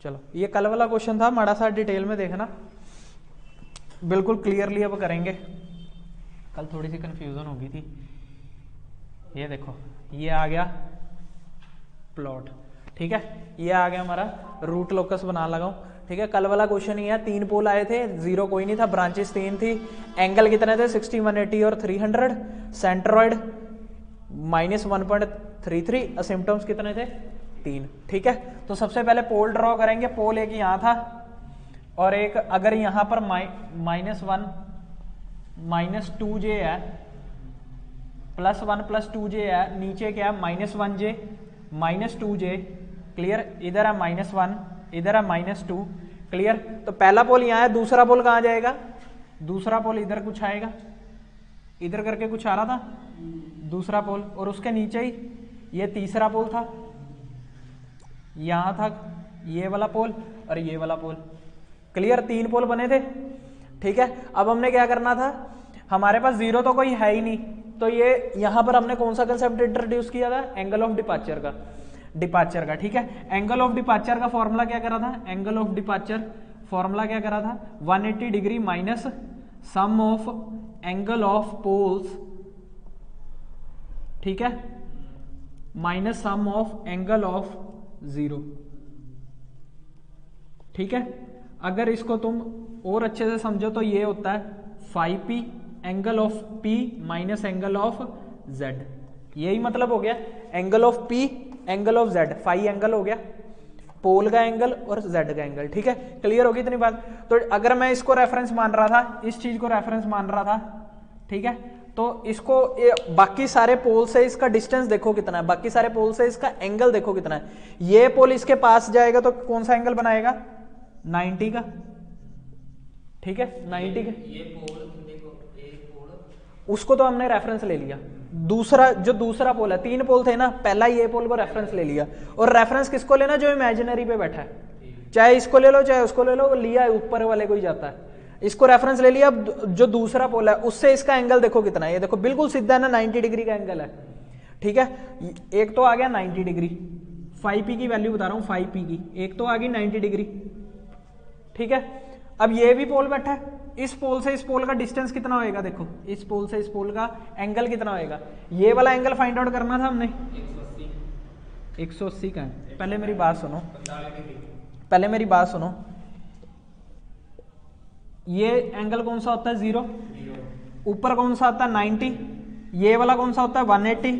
चलो ये कल वाला क्वेश्चन था, माड़ा सा डिटेल में देखना, बिल्कुल क्लियरली अब करेंगे। कल थोड़ी सी कंफ्यूजन हो गई थी। ये देखो ये आ गया प्लॉट, ठीक है, ये आ गया हमारा रूट लोकस बना लगाऊं, ठीक है। कल वाला क्वेश्चन ही है, 3 पोल आए थे, 0 कोई नहीं था, ब्रांचेस 3 थी, एंगल कितने थे 60, 180 और 300, सेंट्रॉइड -1.33, असिम्पटम्स कितने थे 3, ठीक है। तो सबसे पहले पोल ड्रॉ करेंगे। पोल एक यहाँ था और एक अगर यहाँ पर -1 -2j है, +1 +2j है, नीचे क्या है -1j -2j, क्लियर, इधर है -1 इधर है -2, क्लियर। तो पहला पोल यहाँ है, दूसरा पोल कहाँ जाएगा, दूसरा पोल इधर कुछ आएगा, इधर करके कुछ आ रहा था दूसरा पोल, और उसके नीचे ही ये तीसरा पोल था, यहां था ये वाला पोल और ये वाला पोल, क्लियर, 3 पोल बने थे, ठीक है। अब हमने क्या करना था, हमारे पास 0 तो कोई है ही नहीं, तो ये यहां पर हमने कौन सा कंसेप्ट इंट्रोड्यूस किया था, एंगल ऑफ डिपार्चर का, ठीक है। एंगल ऑफ डिपार्चर का फॉर्मूला क्या करा था, एंगल ऑफ डिपार्चर फॉर्मूला क्या करा था, 180 degree minus sum of angle of poles, ठीक है, minus sum of angle of 0, ठीक है। अगर इसको तुम और अच्छे से समझो तो ये होता है φp angle of p minus angle of z, यही मतलब हो गया, angle of p angle of z, phi angle हो गया, पोल का एंगल और z का एंगल, ठीक है। क्लियर होगी इतनी बात। तो अगर मैं इसको रेफरेंस मान रहा था, इस चीज को रेफरेंस मान रहा था, ठीक है, तो इसको बाकी सारे पोल से इसका डिस्टेंस देखो कितना है, बाकी सारे पोल से इसका एंगल देखो कितना है, ये पोल इसके पास जाएगा तो कौन सा एंगल बनाएगा, 90 का, ठीक है, 90 का। ये पोल देखो, एक पोल उसको तो हमने रेफरेंस ले लिया, दूसरा जो दूसरा पोल है, 3 पोल थे ना, पहला ये पोल को रेफरेंस ले लिया, और रेफरेंस किसको लेना, जो इमेजिनरी पे बैठा है, चाहे इसको ले लो चाहे उसको ले लो, लिया ऊपर वाले को ही जाता है, इसको रेफरेंस ले लिया। अब जो दूसरा पोल है उससे इसका एंगल देखो कितना है, ये देखो बिल्कुल सीधा है ना, 90 डिग्री का एंगल है, ठीक है। एक तो आ गया 90 डिग्री, φp की वैल्यू बता रहा हूं, φp की एक तो आ गई 90 डिग्री, ठीक है। अब ये भी पोल बैठा है, इस पोल से इस पोल का डिस्टेंस कितना होएगा, देखो इस पोल से इस पोल का एंगल कितना होएगा, ये वाला एंगल फाइंड आउट करना था हमने, 180 का है। पहले मेरी बात सुनो, पहले मेरी बात सुनो, ये एंगल कौन सा होता है 0, ऊपर कौन सा आता है 90, ये वाला कौन सा होता है 180,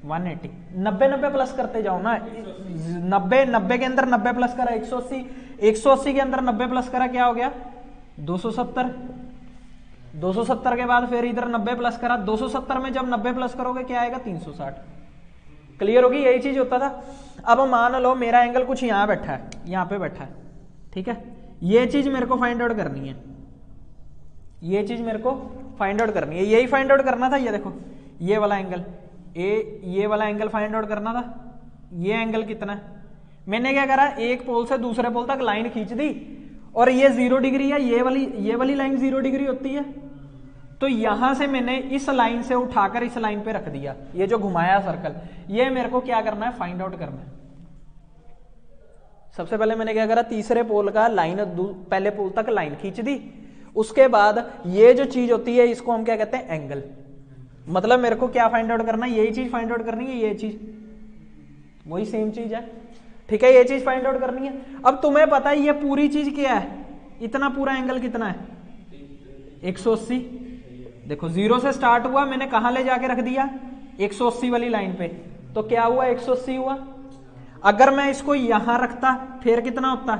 90 प्लस करते जाओ ना, 90 के अंदर 90 प्लस करा 180, 180 के अंदर 90 प्लस करा क्या हो गया 270, 270 के बाद फिर इधर 90 प्लस करा, 270 में जब 90 प्लस करोगे क्या आएगा 360, क्लियर होगी, यही चीज होता था। अब मान लो मेरा एंगल कुछ यहाँ बैठा है, यहाँ पे बैठा है, ठीक है, ये चीज मेरे को फाइंड आउट करनी है, ये चीज मेरे को फाइंड आउट करनी है, यही फाइंड आउट करना था, ये देखो ये वाला एंगल, ये वाला एंगल फाइंड आउट करना था, ये एंगल कितना है, मैंने क्या करा, एक पोल से दूसरे पोल तक लाइन खींच दी, और ये 0 डिग्री है, ये वाली लाइन 0 डिग्री होती है, तो यहां से मैंने इस लाइन से उठाकर इस लाइन पे रख दिया, ये जो घुमाया सर्कल, ये मेरे को क्या करना है, फाइंड आउट करना है। सबसे पहले मैंने क्या करा, तीसरे पोल का लाइन पहले पोल तक लाइन खींच दी, उसके बाद ये जो चीज होती है इसको हम क्या कहते हैं, एंगल, मतलब मेरे को क्या फाइंड आउट करना है, यही चीज फाइंड आउट करनी है, ये चीज वही सेम चीज है, ठीक है, ये चीज फाइंड आउट करनी है। अब तुम्हें पता है ये पूरी चीज क्या है, इतना पूरा एंगल कितना है 180, देखो 0 से स्टार्ट हुआ, मैंने कहां ले जाके रख दिया 180 वाली लाइन पे, तो क्या हुआ 180 हुआ। अगर मैं इसको यहां रखता फिर कितना होता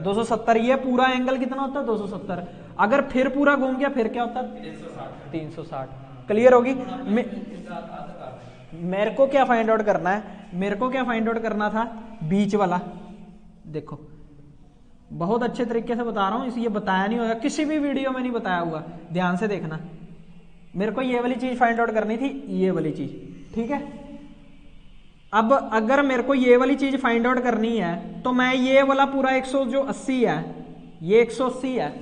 270, ये पूरा एंगल कितना होता 270, अगर फिर पूरा घूम गया फिर क्या होता 360, क्लियर होगी। मेरे को क्या फाइंड आउट करना है, मेरे को क्या फाइंड आउट करना था, बीच वाला, देखो बहुत अच्छे तरीके से बता रहा हूं, इसलिए बताया नहीं होगा, किसी भी वीडियो में नहीं बताया हुआ, ध्यान से देखना। मेरे को ये वाली चीज फाइंड आउट करनी थी, ये वाली चीज, ठीक है। अब अगर मेरे को ये वाली चीज फाइंड आउट करनी है तो मैं ये वाला पूरा 180 है, ये 180 है,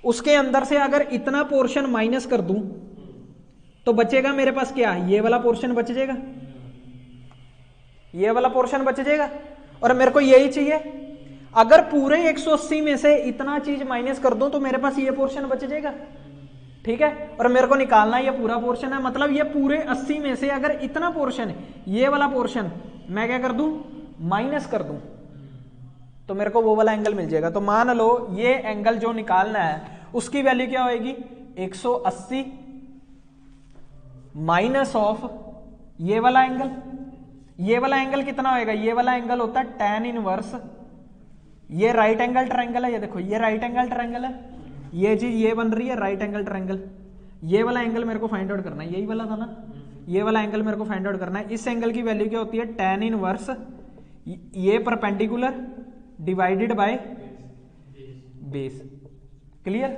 उसके अंदर से अगर इतना पोर्शन माइनस कर दूं तो बचेगा मेरे पास क्या, ये वाला पोर्शन बच जाएगा, ये वाला पोर्शन बच जाएगा, और मेरे को यही चाहिए अगर पूरे 180 में से इतना चीज माइनस कर दूं तो मेरे पास ये पोर्शन बच जाएगा, ठीक है। और मेरे को निकालना ये पूरा पोर्शन है, मतलब ये पूरे 80 में से अगर इतना पोर्शन, ये वाला पोर्शन मैं क्या कर दूं, माइनस कर दूं, तो मेरे को वो वाला एंगल मिल जाएगा। तो मान लो ये एंगल जो निकालना है उसकी वैल्यू क्या होगी, 180 माइनस ऑफ ये वाला एंगल। ये वाला एंगल कितना होएगा, ये वाला एंगल होता है tan इनवर्स, ये राइट एंगल ट्रायंगल है, ये देखो ये राइट एंगल ट्रायंगल है, ये चीज ये बन रही है राइट एंगल ट्रायंगल। ये वाला एंगल मेरे को फाइंड आउट करना है, यही वाला था ना, ये वाला एंगल मेरे को फाइंड आउट करना है। इस एंगल की वैल्यू क्या होती है, tan इनवर्स ये perpendicular divided by base. Clear.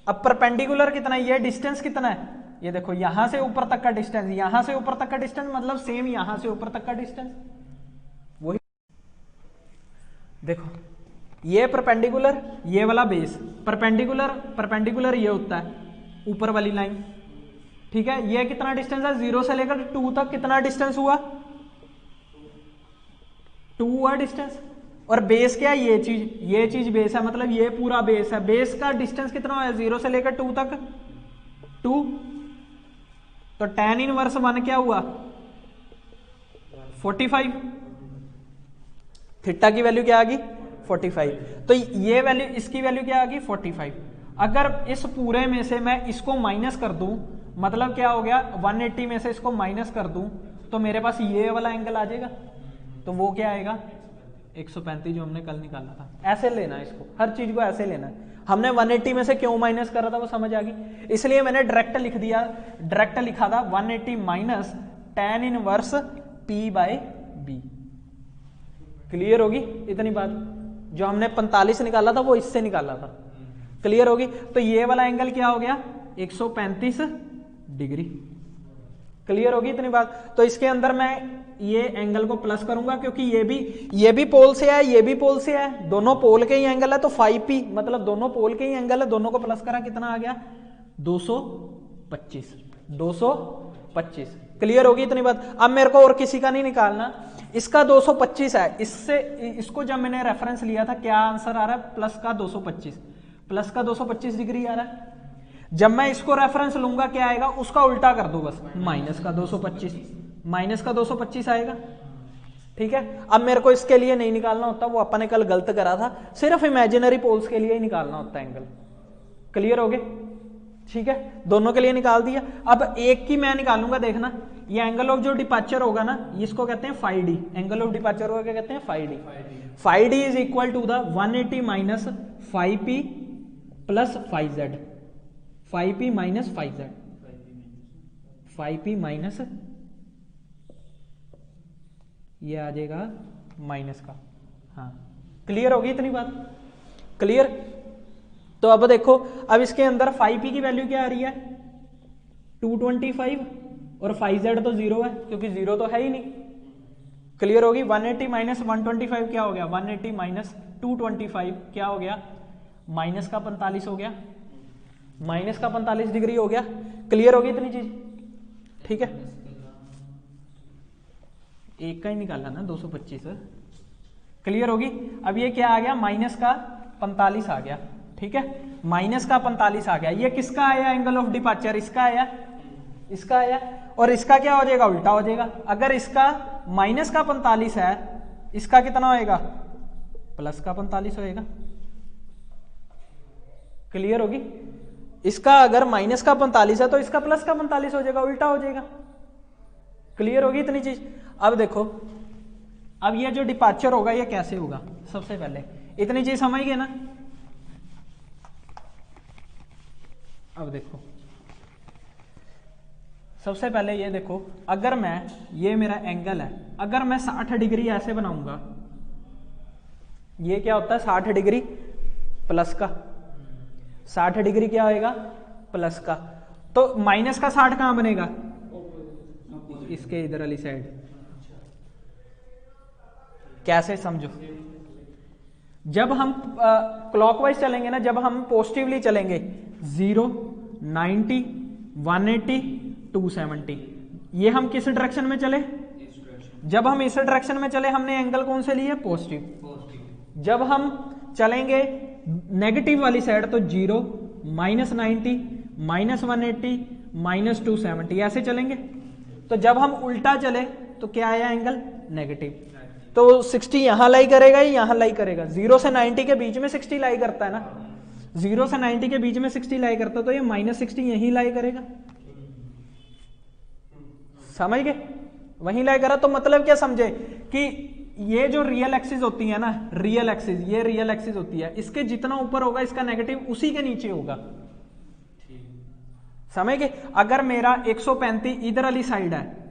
अब परपेंडिकुलर कितना है, ये डिस्टेंस कितना है, ये देखो यहां से ऊपर तक का डिस्टेंस, यहां से ऊपर तक का डिस्टेंस मतलब सेम यहां से ऊपर तक का डिस्टेंस, वही देखो ये परपेंडिकुलर ये वाला बेस, परपेंडिकुलर ये होता है ऊपर वाली लाइन, ठीक है। ये कितना डिस्टेंस है, 0 से लेकर 2 तक कितना डिस्टेंस हुआ, 2 हुआ डिस्टेंस। और बेस क्या है, ये चीज बेस है, मतलब ये पूरा बेस है। बेस का डिस्टेंस कितना है, 0 से लेकर 2 तक 2, तो tan इनवर्स 1 क्या हुआ, 45। थीटा की वैल्यू क्या आ गई, 45। तो ये वैल्यू, इसकी वैल्यू क्या आ गई, 45। अगर इस पूरे में से मैं इसको माइनस कर दूं, मतलब क्या हो गया, 180 में से इसको माइनस कर दूं तो मेरे पास ये वाला एंगल आ जाएगा, तो वो क्या आएगा, 135 जो हमने कल निकाला था। ऐसे लेना है इसको, हर चीज को ऐसे लेना है। हमने 180 में से क्यों माइनस करा था वो समझ आ गई, इसलिए मैंने डायरेक्ट लिख दिया, डायरेक्ट लिखा था 180 minus tan inverse P by B। Clear होगी इतनी बात, जो हमने 45 निकाला था वो इससे निकाला था। क्लियर होगी। तो ये वाला एंगल क्या हो गया, 135 डिग्री। क्लियर होगी इतनी बात। तो इसके अंदर मैं ये एंगल को प्लस करूंगा, क्योंकि ये भी पोल से है, ये भी पोल से है, दोनों पोल के ही एंगल है, तो 5p मतलब दोनों पोल के ही एंगल है, दोनों को प्लस करा कितना आ गया, 225। क्लियर होगी इतनी बात। अब मेरे को और किसी का नहीं निकालना, इसका 225 है, इससे इसको जब मैंने रेफरेंस लिया था क्या आंसर आ रहा है, प्लस का 225 डिग्री आ रहा है। जब मैं इसको रेफरेंस लूंगा क्या आएगा, उसका उल्टा कर दो बस, माइनस का 225 आएगा, ठीक है। अब मेरे को इसके लिए नहीं निकालना होता, वो अपन ने कल गलत करा था, सिर्फ इमेजिनरी पोल्स के लिए ही निकालना होता है एंगल। क्लियर हो गए, ठीक है, दोनों के लिए निकाल दिया। अब एक की मैं निकालूंगा, देखना ये एंगल ऑफ जो डिपार्चर होगा ना, इसको कहते हैं phi D, angle of departure होगा क्या कहते हैं, phi D is equal to the 180 minus 5p plus 5z, 5p minus 5z, 5p minus ये आ जाएगा माइनस का। हाँ क्लियर होगी इतनी बात, क्लियर। तो अब देखो, अब इसके अंदर 5p की वैल्यू क्या आ रही है, 225, और 5z तो 0 है, क्योंकि 0 तो है ही नहीं। क्लियर होगी। 180 माइनस 125 क्या हो गया, 180 माइनस 225 क्या हो गया, माइनस का 45 हो गया, माइनस का 45 डिग्री हो गया। क्लियर होगी इतनी चीज, ठीक है। एक का ही निकाला ना 225। क्लियर होगी। अब ये क्या आ गया, माइनस का 45 आ गया, ठीक है, माइनस का 45 आ गया। ये किसका आया एंगल ऑफ डिपार्चर, इसका आया, इसका आया, और इसका क्या हो जाएगा, उल्टा हो जाएगा। अगर इसका माइनस का 45 है, इसका कितना होएगा, प्लस का 45 होएगा। क्लियर होगी। इसका अगर माइनस का 45 है तो इसका प्लस का 45 हो जाएगा, उल्टा हो जाएगा। क्लियर होगी इतनी चीज। अब देखो, अब ये जो डिपार्चर होगा ये कैसे होगा, सबसे पहले इतनी चीज समझ गए ना। अब देखो, सबसे पहले ये देखो, अगर मैं, ये मेरा एंगल है, अगर मैं 60 डिग्री ऐसे बनाऊंगा, ये क्या होता है 60 डिग्री प्लस का, 60 डिग्री क्या होएगा, प्लस का। तो माइनस का 60 कहां बनेगा, इसके इधर वाली साइड। कैसे समझो, जब हम क्लॉकवाइज चलेंगे ना, जब हम पॉजिटिवली चलेंगे, 0, 90, 180, 270, ये हम किस डायरेक्शन में चले, जब हम इस डायरेक्शन में चले हमने एंगल कौन से लिए, पॉजिटिव। जब हम चलेंगे नेगेटिव वाली साइड तो 0, -90, -180, -270 ऐसे चलेंगे। तो जब हम उल्टा चले तो क्या आया एंगल? नेगेटिव। तो 60 यहां लाई करेगा या यहां लाई करेगा? 0 से 90 के बीच में 60 लाई करता है ना, 0 से 90 के बीच में 60 लाई करता है, तो ये -60 यहीं लाई करेगा। समझ गए? वहीं लाई करा। तो मतलब क्या समझे कि ये जो रियल एक्सिस होती है ना, रियल एक्सिस, ये रियल एक्सिस होती है, इसके जितना ऊपर होगा इसका नेगेटिव उसी के नीचे होगा। समझ गए? अगर मेरा 135 इधर वाली साइड है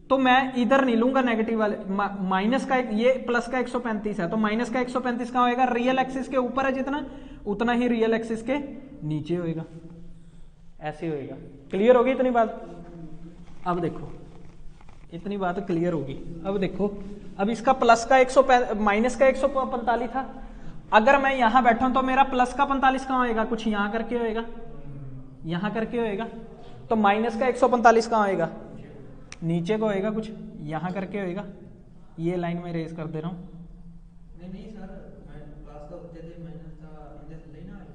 तो मैं इधर नहीं लूंगा नेगेटिव वाले, माइनस का, ये प्लस का 135 है तो माइनस का 135 कहां होएगा? रियल एक्सिस के ऊपर है जितना, उतना ही रियल एक्सिस के नीचे होएगा। ऐसे होएगा। क्लियर होगी इतनी बात? अब देखो, इतनी बात क्लियर होगी। अब देखो, अब इसका प्लस का माइनस का 145 था, अगर मैं यहां बैठा हूं तो मेरा प्लस का 45 कहां होएगा? कुछ यहां करके होएगा, यहां करके होएगा। तो माइनस का 145 कहां होएगा? नीचे को होएगा, कुछ यहां करके होएगा। ये लाइन में रेज कर दे रहा हूं। नहीं सर, मैं प्लस का होते थे, माइनस का इंडेक्स लेना है।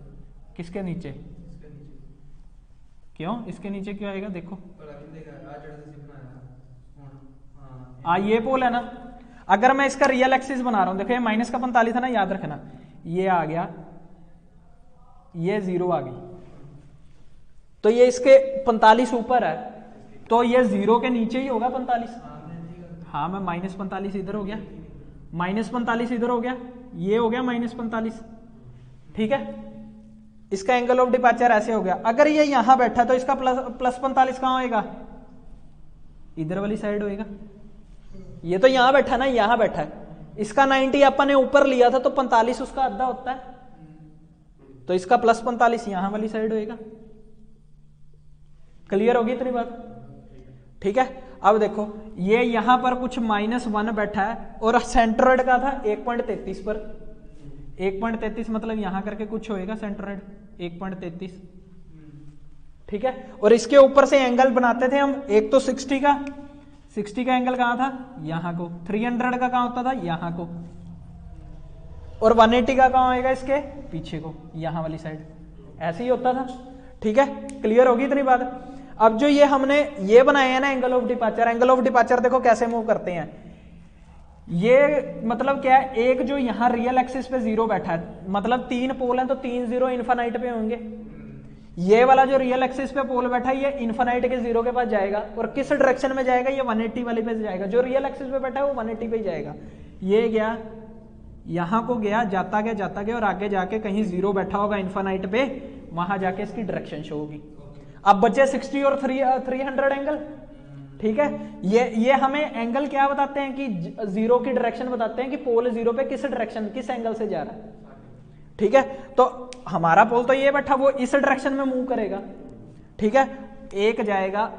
किसके नीचे? इसके नीचे। क्यों इसके नीचे क्यों आएगा? देखो ये पोल है ना, अगर मैं इसका रियल एक्सिस बना रहा हूं, देखो ये माइनस का 45 है ना, याद रखना, ये आ गया, ये 0 आ गई, तो ये इसके 45 ऊपर है, तो ये 0 के नीचे ही होगा 45। हाँ, मैं -45 इधर हो गया, -45 इधर हो गया, ये हो गया -45। ठीक है, इसका एंगल ऑफ डिपार्चर ऐसे हो गया। अगर ये यहां बैठा तो इसका प्लस 45 कहां होएगा? इधर वाली साइड होएगा। ये तो यहां बैठा ना, यहां बैठा है, इसका 90 अपन ने ऊपर लिया था तो 45 उसका आधा होता है, तो इसका प्लस 45 यहां वाली साइड होएगा। क्लियर होगी इतनी बात? ठीक है। अब देखो, ये यहां पर कुछ -1 बैठा है और सेंट्रोइड का था 1.33 पर, 1.33 मतलब यहां करके कुछ होएगा सेंट्रोइड 1.33। ठीक है, और इसके ऊपर से एंगल बनाते थे हम, एक तो 60 का एंगल कहां था? यहां को। 300 का कहां होता था? यहां को। और 180 का कहां होएगा? इसके पीछे को, यहां वाली साइड। ऐसे ही होता था। ठीक है, क्लियर होगी इतनी बात? अब जो ये हमने ये बनाए हैं ना angle of departure, angle of departure देखो कैसे मूव करते हैं। ये मतलब क्या है, एक जो यहां रियल एक्सिस पे 0 बैठा है, मतलब 3 पोल हैं तो 3 0 इन्फानाइट पे होंगे। ये वाला जो रियल एक्सिस पे पोल बैठा है ये इन्फानाइट के 0 के पास जाएगा, और किस डायरेक्शन में जाएगा? ये 180 वाले पे जाएगा। जो रियल एक्सिस पे बैठा है वो 180 पे ही जाएगा। ये गया, यहां को गया, जाता गया और आगे जाके कहीं 0 बैठा होगा इन्फानाइट पे, वहां जाके इसकी डायरेक्शन शो होगी। अब बचे 60 और 300 एंगल। ठीक है, ये हमें एंगल क्या बताते हैं कि 0 की डायरेक्शन बताते हैं कि पोल 0 पे किस डायरेक्शन, किस एंगल से जा रहा है। ठीक है, तो हमारा पोल तो ये बैठा, वो इस डायरेक्शन में मूव करेगा। ठीक है, एक जाएगा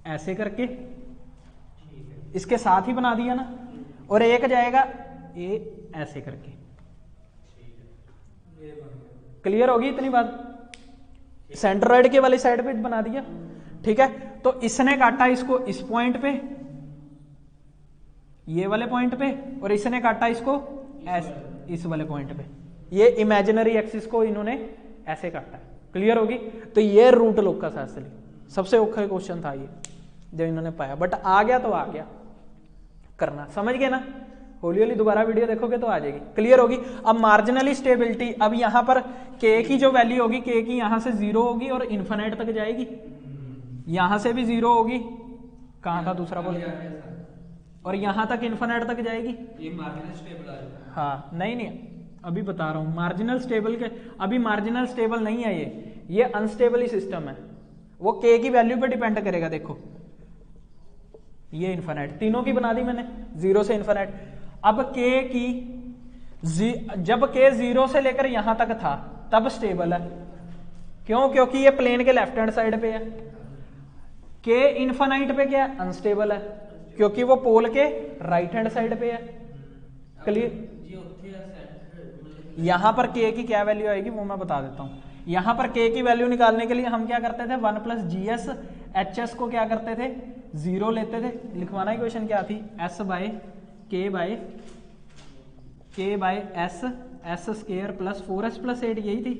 ऐसे करके, इसके साथ ही बना दिया ना, और एक जाएगा ये ऐसे करके। क्लियर होगी इतनी बात? सेंट्रोइड के वाली साइड पे बना दिया। ठीक है, तो इसने काटा इसको इस पॉइंट पे, ये वाले पॉइंट पे, और इसने काटा इसको इस वाले पॉइंट पे। ये इमेजिनरी एक्सिस को इन्होंने ऐसे काटा है। क्लियर होगी? तो ये रूट लोकस है असली, सबसे औखा क्वेश्चन था ये जो इन्होंने पाया, बट आ गया तो आ गया, करना समझ गए ना। हौली हौली दोबारा वीडियो देखोगे तो आ जाएगी। क्लियर होगी? अब मार्जिनली स्टेबिलिटी, अब यहां पर के की जो वैल्यू होगी, के की यहां से 0 होगी और इन्फिनिट तक जाएगी, यहां से भी 0 होगी, कहां था दूसरा बोल, और यहां तक इन्फिनिट तक जाएगी। ये मार्जिनल स्टेबल आ जाएगा। हाँ, नहीं अभी बता रहा हूं, मार्जिनल स्टेबल के, अभी मार्जिनल स्टेबल नहीं है ये अनस्टेबल ही सिस्टम है, वो के की वैल्यू पे डिपेंड करेगा। देखो ये इन्फिनिट, तीनों की बना दी मैंने, 0 से इन्फिनिट। अब के की जब के 0 से लेकर यहां तक था तब स्टेबल है, क्यों? क्योंकि ये प्लेन के लेफ्ट हैंड साइड पे है। के इन्फिनिट पे क्या है? अनस्टेबल है, क्योंकि वो पोल के राइट हैंड साइड पे है। क्लियर? यहां पर के की क्या वैल्यू आएगी वो मैं बता देता हूं। यहां पर के की वैल्यू निकालने के लिए हम क्या करते थे, 1 + GS HS को क्या करते थे, 0 लेते थे। लिखवाना ही क्वेश्चन क्या थी, S/K/, के by S S square plus 4s plus 8, यही थी,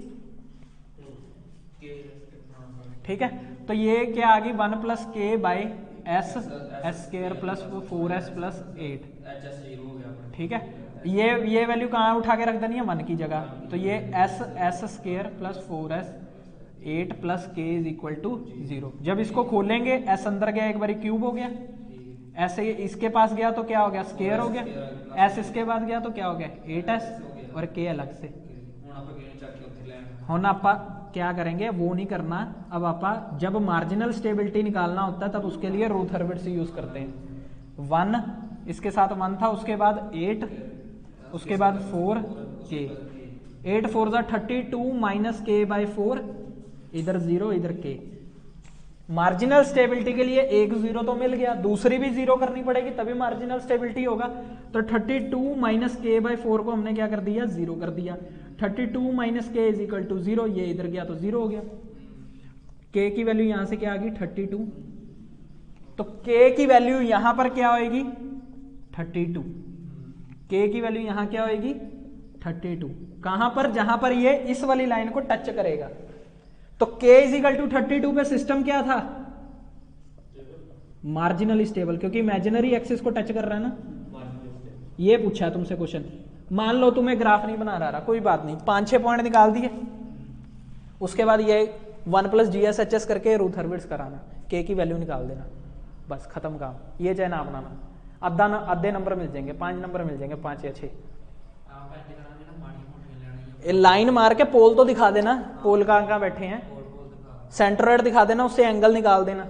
ठीक है। तो ये क्या आ गई 1 प्लस के by S S square plus 4s plus 8, ठीक है। ये वैल्यू कहाँ उठा के रख देनी है 1 की जगह, तो ये S square plus 4s 8 plus के इज इक्वल टू 0। जब इसको खोलेंगे एस अंदर गया एक बारी क्यूब हो गया, ऐसे इसके पास गया तो क्या हो गया स्क्वायर हो गया, एस इसके बाद गया तो क्या हो गया 8s और के अलग से। हम आप क्या करेंगे वो नहीं करना, अब आप जब मार्जिनल स्टेबिलिटी निकालना होता है तब उसके लिए रूट हर्विट्ज़ यूज करते हैं। 1 इसके साथ 1 था, उसके बाद 8, उसके बाद 4 के, 8 4 जा 32 माइनस के बाई 4, इधर 0 इधर के। मार्जिनल स्टेबिलिटी के लिए एक 0 तो मिल गया, दूसरी भी 0 करनी पड़ेगी तभी मार्जिनल स्टेबिलिटी होगा। तो 32 माइनस के बाई 4 को हमने क्या कर दिया 0 कर दिया, 32 माइनस के इज इक्वल टू 0, ये इधर गया तो 0 हो गया। के की वैल्यू यहां से क्या आ गई 32, तो के की वैल्यू यहां पर क्या होएगी 32, के की वैल्यू यहां क्या होएगी 32, कहां पर जहां पर ये इस वाली लाइन को टच करेगा। तो k इज इक्वल टू 32 पे सिस्टम क्या था मार्जिनली स्टेबल, क्योंकि इमेजिनरी एक्सिस को टच कर रहा है ना। ये पूछा है तुमसे क्वेश्चन, मान लो तुम्हें ग्राफ नहीं बना रहा, कोई बात नहीं, 5-6 पॉइंट निकाल दिए, उसके बाद ये 1 प्लस GSHS करके रूट हर्विट्ज़ कराना, k की वैल्यू निकाल देना, बस खत्म काम। ये चाहे ना बनाना, आधे नंबर मिल जाएंगे, 5 नंबर मिल जाएंगे, 5 या 6। लाइन मार के पोल तो दिखा देना, पोल कहाँ बैठे हैं, सेंट्रोइड दिखा देना, उससे एंगल निकाल देना।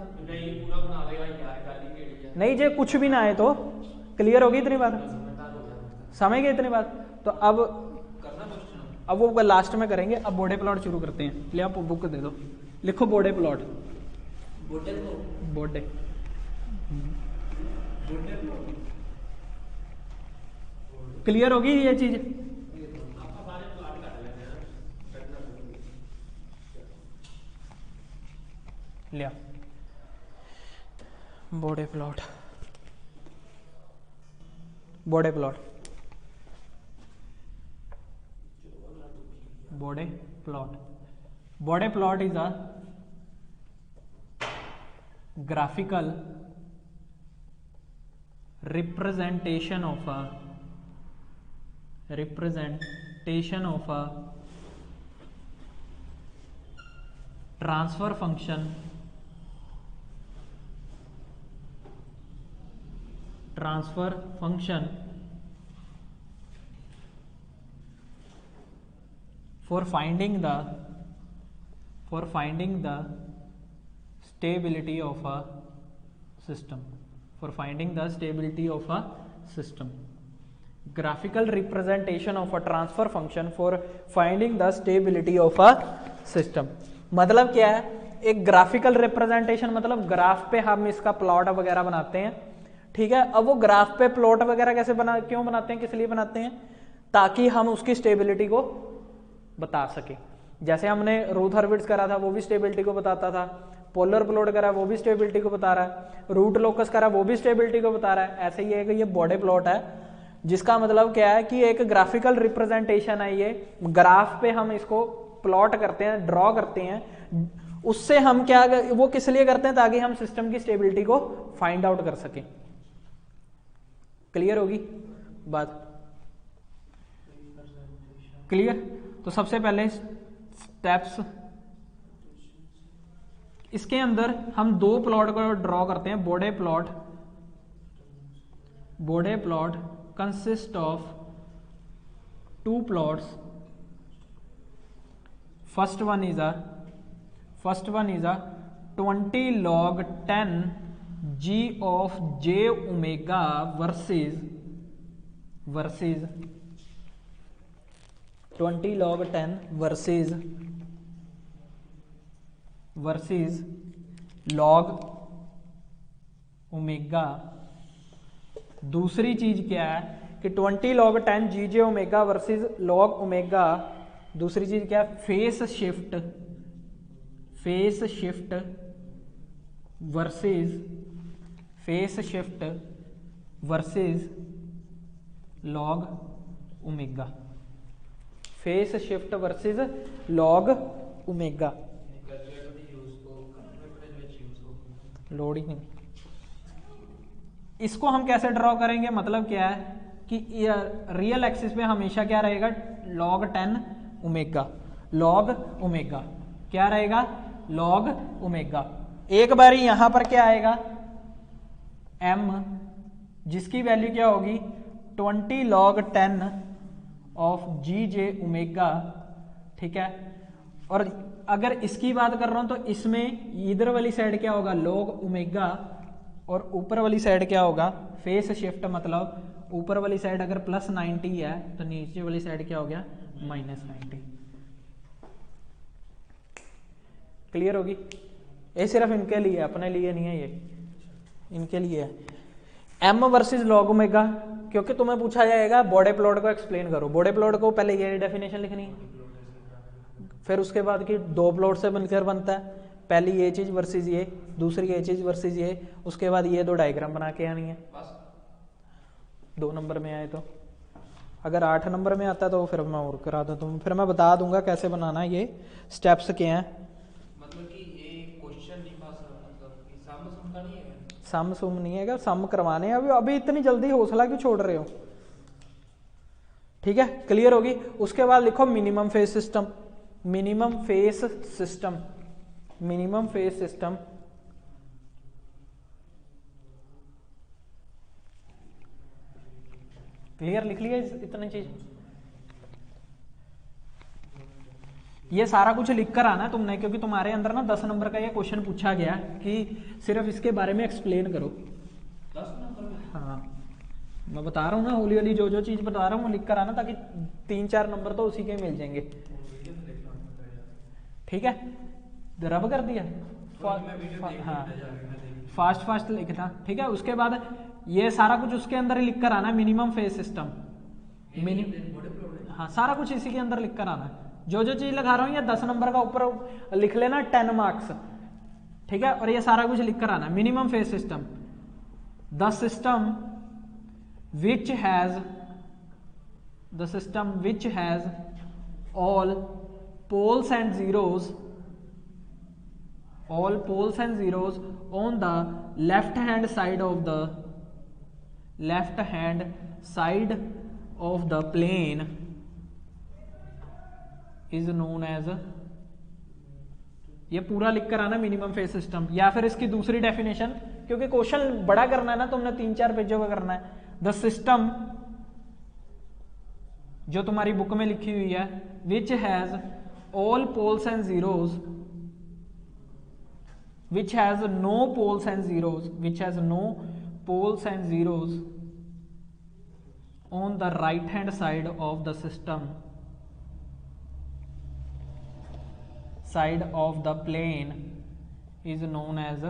नहीं जे कुछ भी ना आए तो क्लियर होगी इतनी बात, समझ गए इतनी बात। तो अब वो लास्ट में करेंगे। अब बोर्डे प्लॉट शुरू करते हैं, ले आप बुक दे दो, लिखो बोर्डे प्लॉट, बोर्डे क्लियर होगी ये चीज। लिया Bode plot, Bode plot, Bode plot, Bode plot is a graphical representation of a transfer function for finding the stability of a system, graphical representation of a transfer function for finding the stability of a system। मतलब क्या है, एक graphical representation मतलब graph पे हम इसका plot वगैरह बनाते हैं, ठीक है। अब वो ग्राफ पे प्लॉट वगैरह कैसे क्यों बनाते हैं, किस लिए बनाते हैं, ताकि हम उसकी स्टेबिलिटी को बता सके। जैसे हमने रूट हर्विट्ज़ करा था वो भी स्टेबिलिटी को बताता था, पोलर प्लॉट करा वो भी स्टेबिलिटी को बता रहा है, रूट लोकस करा वो भी स्टेबिलिटी को बता रहा है। ऐसे ही ये बोर्डे प्लॉट है, जिसका मतलब क्या है कि एक ग्राफिकल रिप्रेजेंटेशन है, ये ग्राफ पे हम इसको प्लॉट करते हैं, ड्रॉ करते हैं। उससे हम क्या, वो किस लिए करते हैं, ताकि हम सिस्टम की स्टेबिलिटी को फाइंड आउट कर सकें। क्लियर होगी बात, क्लियर। तो सबसे पहले स्टेप्स, इसके अंदर हम 2 प्लॉट को ड्रॉ करते हैं। Bode plot consist of 2 plots. First one is a 20 log 10 g of j omega versus 20 log 10 versus log omega. दूसरी चीज क्या है कि 20 log 10 जी जे ओमेगा वर्सेज log ओमेगा। दूसरी चीज क्या है, phase shift versus log omega, phase shift versus log omega. लोड ही नहीं। इसको हम कैसे ड्रॉ करेंगे, मतलब क्या है कि रियल एक्सिस पे हमेशा क्या रहेगा, log 10 ओमेगा, log ओमेगा क्या रहेगा, log ओमेगा। एक बार यहां पर क्या आएगा, m जिसकी वैल्यू क्या होगी 20 log 10 of G J omega, ठीक है। और अगर इसकी बात कर रहा हूं तो इसमें इधर वाली साइड क्या होगा log ओमेगा, और ऊपर वाली साइड क्या होगा फेस शिफ्ट, मतलब ऊपर वाली साइड अगर प्लस 90 है तो नीचे वाली साइड क्या हो गया माइनस 90। क्लियर होगी, ये सिर्फ इनके लिए, अपने लिए नहीं है, ये इनके लिए है। एम वर्सेस लॉग ओमेगा, क्योंकि तुम्हें पूछा जाएगा बॉडे प्लॉट को एक्सप्लेन करो। बॉडे प्लॉट को पहले ये डेफिनेशन लिखनी है, फिर उसके बाद की दो प्लॉट से बनकर बनता है, पहली ये चीज वर्सेस ये, दूसरी ये चीज वर्सेस ये, उसके बाद ये दो डायग्राम बना के आनी है। 2 नंबर में आए तो, अगर 8 नंबर में आता तो फिर मैं और करा देता हूँ, फिर मैं बता दूंगा कैसे बनाना है, ये स्टेप्स क्या हैं। मतलब कि ये क्वेश्चन नहीं पास, मतलब कि सम सुम का नहीं है, सम सुम नहीं है, सम करवाने हैं। अभी इतनी जल्दी हौसला क्यों छोड़ रहे हो, ठीक है। क्लियर होगी। उसके बाद लिखो minimum phase system, minimum phase system, minimum phase system clear, लिख लिया इतनी चीज। ये सारा कुछ लिख कर आना तुमने, क्योंकि तुम्हारे अंदर ना 10 नंबर का ये क्वेश्चन पूछा गया कि सिर्फ इसके बारे में एक्सप्लेन करो। 10 नंबर में? हाँ, मैं बता रहा हूँ ना, हौली हौली जो जो चीज बता रहा हूँ वो लिख कर आना, ताकि 3-4 नंबर तो उसी के मिल जाएंगे, ठीक है। रब कर दिया, हाँ फास्ट फास्ट लिखना, ठीक है। उसके बाद ये सारा कुछ उसके अंदर ही लिख कर आना, मिनिमम फेस सिस्टम, हाँ सारा कुछ इसी के अंदर लिख कर आना। जो जो चीज लगा रहा हूँ ये 10 नंबर का ऊपर लिख लेना, 10 मार्क्स, ठीक है। और ये सारा कुछ लिख कर आना, minimum phase system, the system which has, the system which has all poles and zeros, all poles and zeros on the left hand side of the, left hand side of the plane is known as, ये पूरा लिख कर आना minimum phase system. या फिर इसकी दूसरी definition, क्योंकि क्वेश्चन बड़ा करना है ना तुमने, 3-4 पेजों का करना है। द सिस्टम जो तुम्हारी बुक में लिखी हुई है, which has all poles and zeros, which has no poles and zeros, which has no poles and zeros on the right hand side of the system, side of the plane is known as.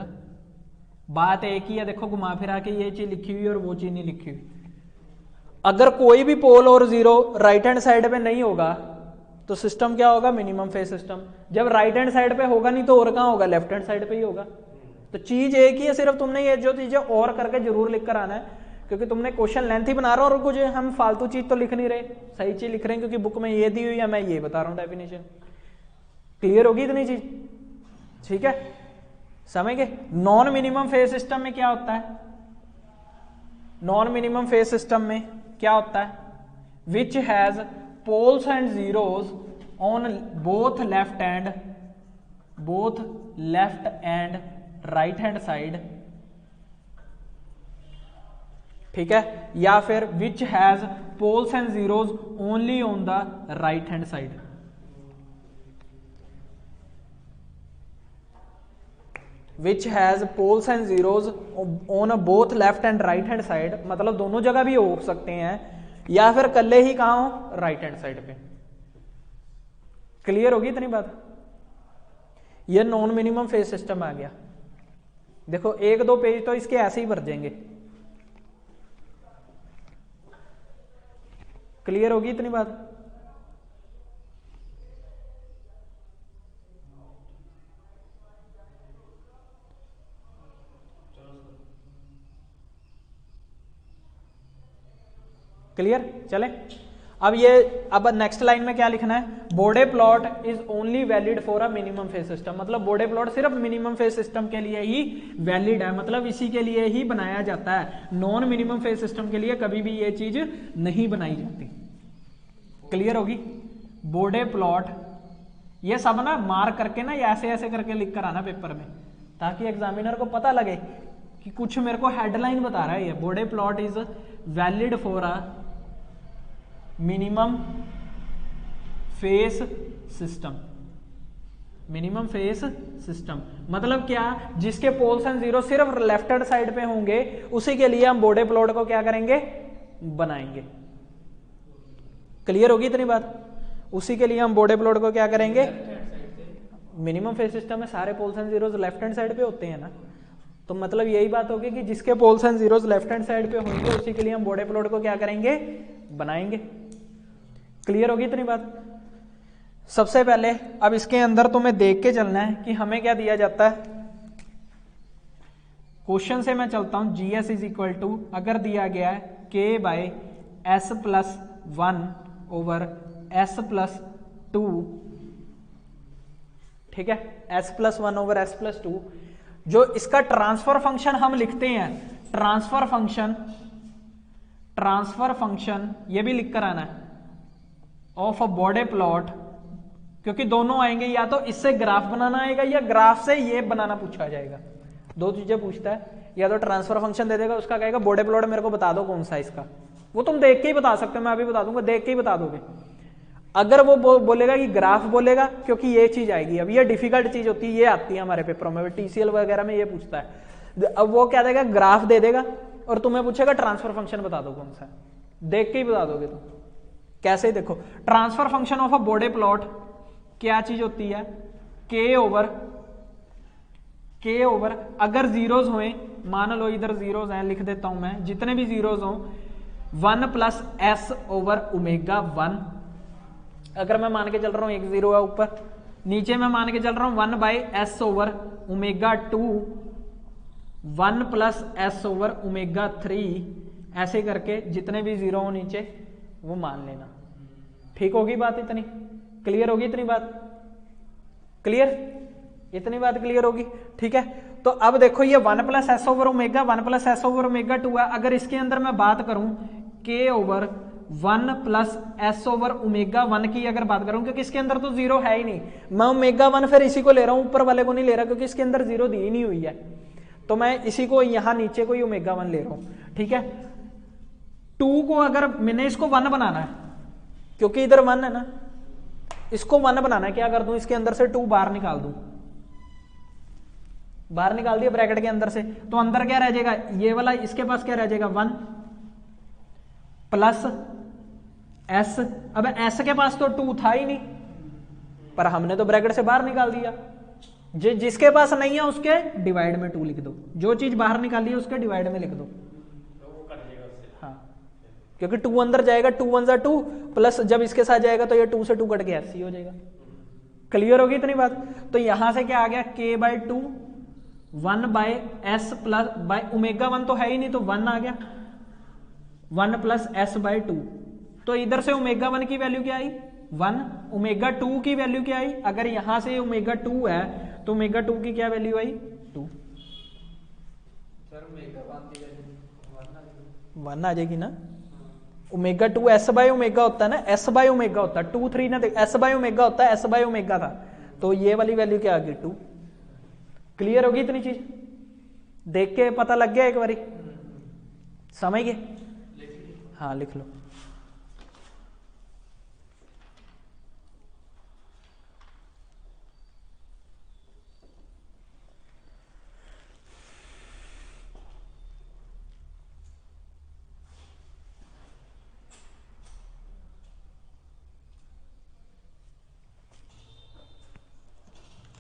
बात एक ही है, देखो घुमा फिरा के ये चीज लिखी हुई और वो चीज नहीं लिखी हुई। अगर कोई भी पोल और जीरो राइट हैंड साइड पे नहीं होगा तो सिस्टम क्या होगा, मिनिमम फेस सिस्टम। जब राइट हैंड साइड पे होगा नहीं तो और कहां होगा, लेफ्ट हैंड साइड पे ही होगा। तो चीज एक ही है, सिर्फ तुमने ये जो चीजें और करके जरूर लिख कर आना है, क्योंकि तुमने क्वेश्चन लेंथ ही बना रहा हो और कुछ हम फालतू चीज तो लिख नहीं रहे, सही चीज लिख रहे हैं, क्योंकि बुक में ये दी हुई है, मैं ये बता रहा हूं डेफिनेशन। क्लियर होगी इतनी चीज, ठीक है, समझ गए। नॉन मिनिमम फेस सिस्टम में क्या होता है, नॉन मिनिमम फेस सिस्टम में क्या होता है, which has poles and zeros on both left and, both left and right hand side, ठीक है। या फिर which has poles and zeros only on the right hand side, which has poles and zeros on both left and right hand side, मतलब दोनों जगह भी हो सकते हैं, या फिर कल्ले ही कहां हो, राइट हैंड साइड पे। क्लियर होगी इतनी बात। ये नॉन मिनिमम फेस सिस्टम आ गया। देखो 1-2 पेज तो इसके ऐसे ही भर जाएंगे। क्लियर होगी इतनी बात। क्लियर, चले अब नेक्स्ट लाइन में क्या लिखना है, Bode plot is only valid for a minimum phase system, मतलब बोडे प्लॉट सिर्फ मिनिमम फेज सिस्टम के लिए ही वैलिड है, मतलब इसी के लिए ही बनाया जाता है, नॉन मिनिमम फेज सिस्टम के लिए कभी भी ये चीज नहीं बनाई जाती। क्लियर होगी? बोडे प्लॉट ये सब ना मार्क करके ना ऐसे ऐसे करके लिख कर आना पेपर में, ताकि एग्जामिनर को पता लगे कि कुछ मेरे को हेडलाइन बता रहा है ये, Bode plot is valid for a minimum phase system. Minimum phase system मतलब क्या, जिसके पोल्स एंड जीरो सिर्फ लेफ्ट हैंड साइड पे होंगे, उसी के लिए हम बोडे प्लॉट को क्या करेंगे, बनाएंगे। क्लियर होगी इतनी बात? उसी के लिए हम बोडे प्लॉट को क्या करेंगे, मिनिमम फेस सिस्टम में सारे poles and zeros left hand side पे होते हैं ना, तो मतलब यही बात होगी कि जिसके poles and zeros left hand side पे होंगे, उसी के लिए हम बोडे प्लॉट को क्या करेंगे, बनाएंगे। क्लियर होगी इतनी बात? सबसे पहले अब इसके अंदर तुम्हें देख के चलना है कि हमें क्या दिया जाता है। क्वेश्चन से मैं चलता हूं, जीएस इज इक्वल टू, अगर दिया गया है के by S plus 1 over S plus 2, ठीक है, S plus 1 over S plus 2, जो इसका ट्रांसफर फंक्शन हम लिखते हैं, ट्रांसफर फंक्शन ये भी लिख कर आना है ऑफ अ बोडे प्लॉट, क्योंकि दोनों आएंगे, या तो इससे ग्राफ बनाना आएगा या ग्राफ से ये बनाना पूछा जाएगा, दो चीजें पूछता है, या तो ट्रांसफर फंक्शन दे देगा, उसका कहेगा बोडे प्लॉट मेरे को बता दो कौन सा इसका, वो तुम देख के ही बता सकते हो, मैं अभी बता दूंगा, देख के ही बता दोगे। अगर वो बोलेगा कि ग्राफ बोलेगा, क्योंकि ये चीज आएगी, अब ये डिफिकल्ट चीज होती है, ये आती है हमारे पेपरों में, टीसीएल वगैरह में ये पूछता है। अब वो क्या देगा, ग्राफ दे देगा और तुम्हें पूछेगा ट्रांसफर फंक्शन बता दो कौन सा, देख के ही बता दोगे तुम। कैसे? देखो, transfer function of a Bode plot क्या चीज होती है, के ओवर अगर जीरोज हुए, मान लो इधर जीरोज हैं, लिख देता हूं मैं, जितने भी जीरोज हो 1 प्लस एस ओवर ओमेगा 1, अगर मैं मान के चल रहा हूं एक जीरो है ऊपर, नीचे मैं मान के चल रहा हूं 1 by S over omega 2, 1 plus S over omega 3, ऐसे करके जितने भी जीरो हो नीचे वो मान लेना। ठीक होगी बात इतनी? क्लियर होगी इतनी बात? क्लियर? इतनी बात क्लियर होगी? ठीक है, तो अब देखो ये 1 plus S over omega 1 plus S over omega 2 है, अगर इसके अंदर मैं बात करूं के over 1 plus S over omega 1 की अगर बात करूं, क्योंकि इसके अंदर तो जीरो है ही नहीं, मैं ओमेगा 1 फिर इसी को ले रहा हूं, ऊपर वाले को नहीं ले रहा, क्योंकि इसके अंदर जीरो दी ही नहीं हुई है, तो मैं इसी को यहां नीचे को ही ओमेगा 1 ले रहा हूं। ठीक है, 2 को अगर मैंने इसको 1 बनाना है, क्योंकि इधर 1 है ना, इसको 1 बनाना है, क्या कर दूं, इसके अंदर से 2 बाहर निकाल दूं, बाहर निकाल दिया ब्रैकेट के अंदर से, तो अंदर क्या रह जाएगा, ये वाला, इसके पास क्या रह जाएगा 1 प्लस एस, अब एस के पास तो 2 था ही नहीं, पर हमने तो ब्रैकेट से बाहर निकाल दिया, जिसके पास नहीं है उसके डिवाइड में 2 लिख दो, जो चीज बाहर निकाली है उसके डिवाइड में लिख दो, हाँ, क्योंकि 2 अंदर जाएगा, 2 1 जा 2 प्लस जब इसके साथ जाएगा तो ये 2 से 2 कट के एस ही हो जाएगा। क्लियर होगी इतनी बात? तो यहां से क्या आ गया, k by 2 1 by S plus by omega 1 तो है ही नहीं, तो 1 आ गया, 1 प्लस एस बाय 2, तो इधर से ओमेगा 1 की वैल्यू क्या आई 1, ओमेगा 2 की वैल्यू क्या आई, अगर यहां से ओमेगा 2 है तो ओमेगा 2 की क्या वैल्यू आई 2, सर ओमेगा 1 की वैल्यू 1 आ जाएगी ना, ओमेगा 2 एस बाय ओमेगा होता है ना, एस बाय ओमेगा होता है, 2 3 ना देख, एस बाय ओमेगा होता है, एस बाय ओमेगा था, तो ये वाली वैल्यू क्या आ गई 2। क्लियर होगी इतनी चीज? देख के पता लग गया एक बारी, समझ गए? हाँ लिख लो।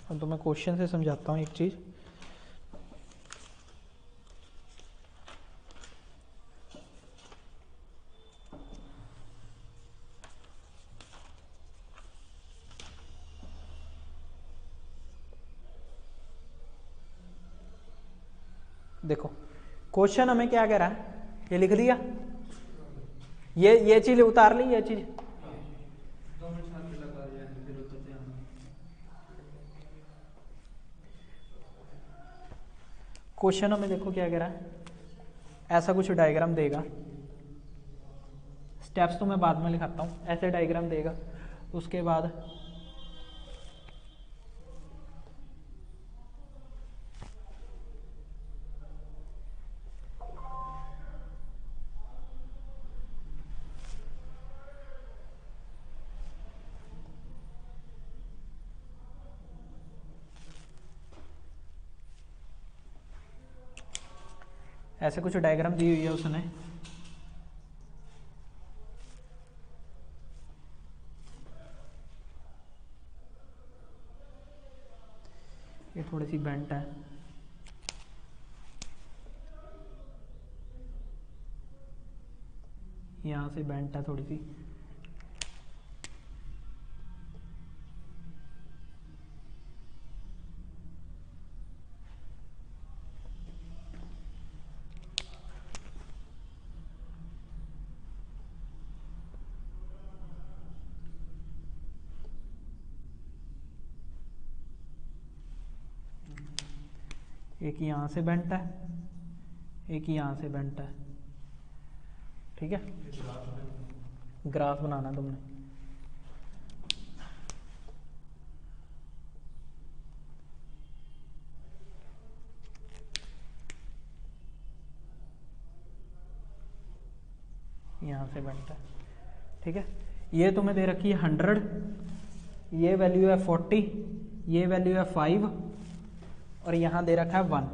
अब तो मैं क्वेश्चन से समझाता हूँ एक चीज, देखो क्वेश्चन हमें क्या कह रहा है, ये लिख दिया, ये चीज उतार ली, ये चीज क्वेश्चन में देखो क्या कह रहा है, ऐसा कुछ डायग्राम देगा, स्टेप्स तो मैं बाद में लिखाता हूँ, ऐसे डायग्राम देगा, उसके बाद ऐसे कुछ डायग्राम दी हुई है उसने, ये थोड़ी सी बेंट है, यहाँ से बेंट है थोड़ी सी, एक यहाँ से बेंट है, एक यहाँ से बेंट है, ठीक है। ग्राफ बनाना तुमने, यहाँ से बेंट है, ठीक है। ये तुम्हें दे रखी है 100, ये वैल्यू है 40, ये वैल्यू है 5 और यहाँ दे रखा है 1।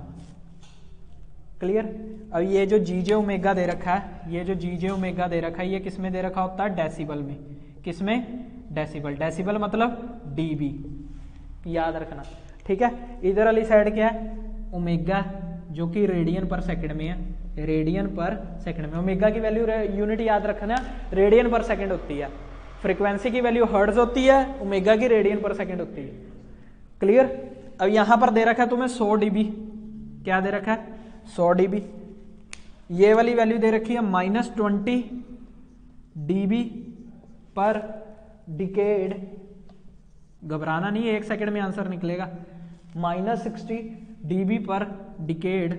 क्लियर। अब ये जो जीजे ओमेगा दे रखा है, ये जो जीजे ओमेगा दे रखा है, ये किस में दे रखा होता है? डेसिबल में। किस में? डेसिबल। डेसिबल मतलब डीबी, याद रखना, ठीक है। इधर वाली साइड क्या है? ओमेगा, जो कि रेडियन पर सेकंड में है, रेडियन पर सेकंड में। ओमेगा की वैल्यू यूनिट याद रखना, रेडियन पर सेकंड होती है। फ्रीक्वेंसी की वैल्यू हर्ट्ज होती है, ओमेगा की रेडियन पर सेकंड होती है। क्लियर। अब यहां पर दे रखा है तुम्हें 100 डीबी, क्या दे रखा है? 100 डीबी। ये वाली वैल्यू दे रखी है -20 डीबी पर डिकेड। घबराना नहीं है, 1 सेकंड में आंसर निकलेगा। -60 डीबी पर डिकेड।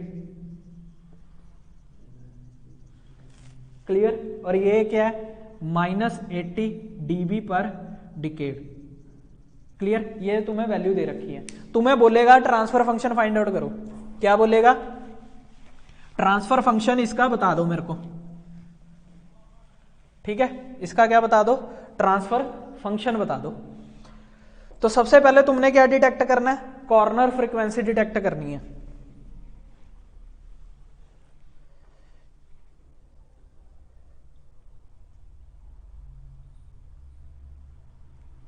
क्लियर। और ये क्या है? -80 डीबी पर डिकेड। क्लियर। ये तुम्हें वैल्यू दे रखी है। तुम्हें बोलेगा ट्रांसफर फंक्शन फाइंड आउट करो। क्या बोलेगा? ट्रांसफर फंक्शन इसका बता दो मेरे को, ठीक है। इसका क्या बता दो? ट्रांसफर फंक्शन बता दो। तो सबसे पहले तुमने क्या डिटेक्ट करना है? कॉर्नर फ्रीक्वेंसी डिटेक्ट करनी है।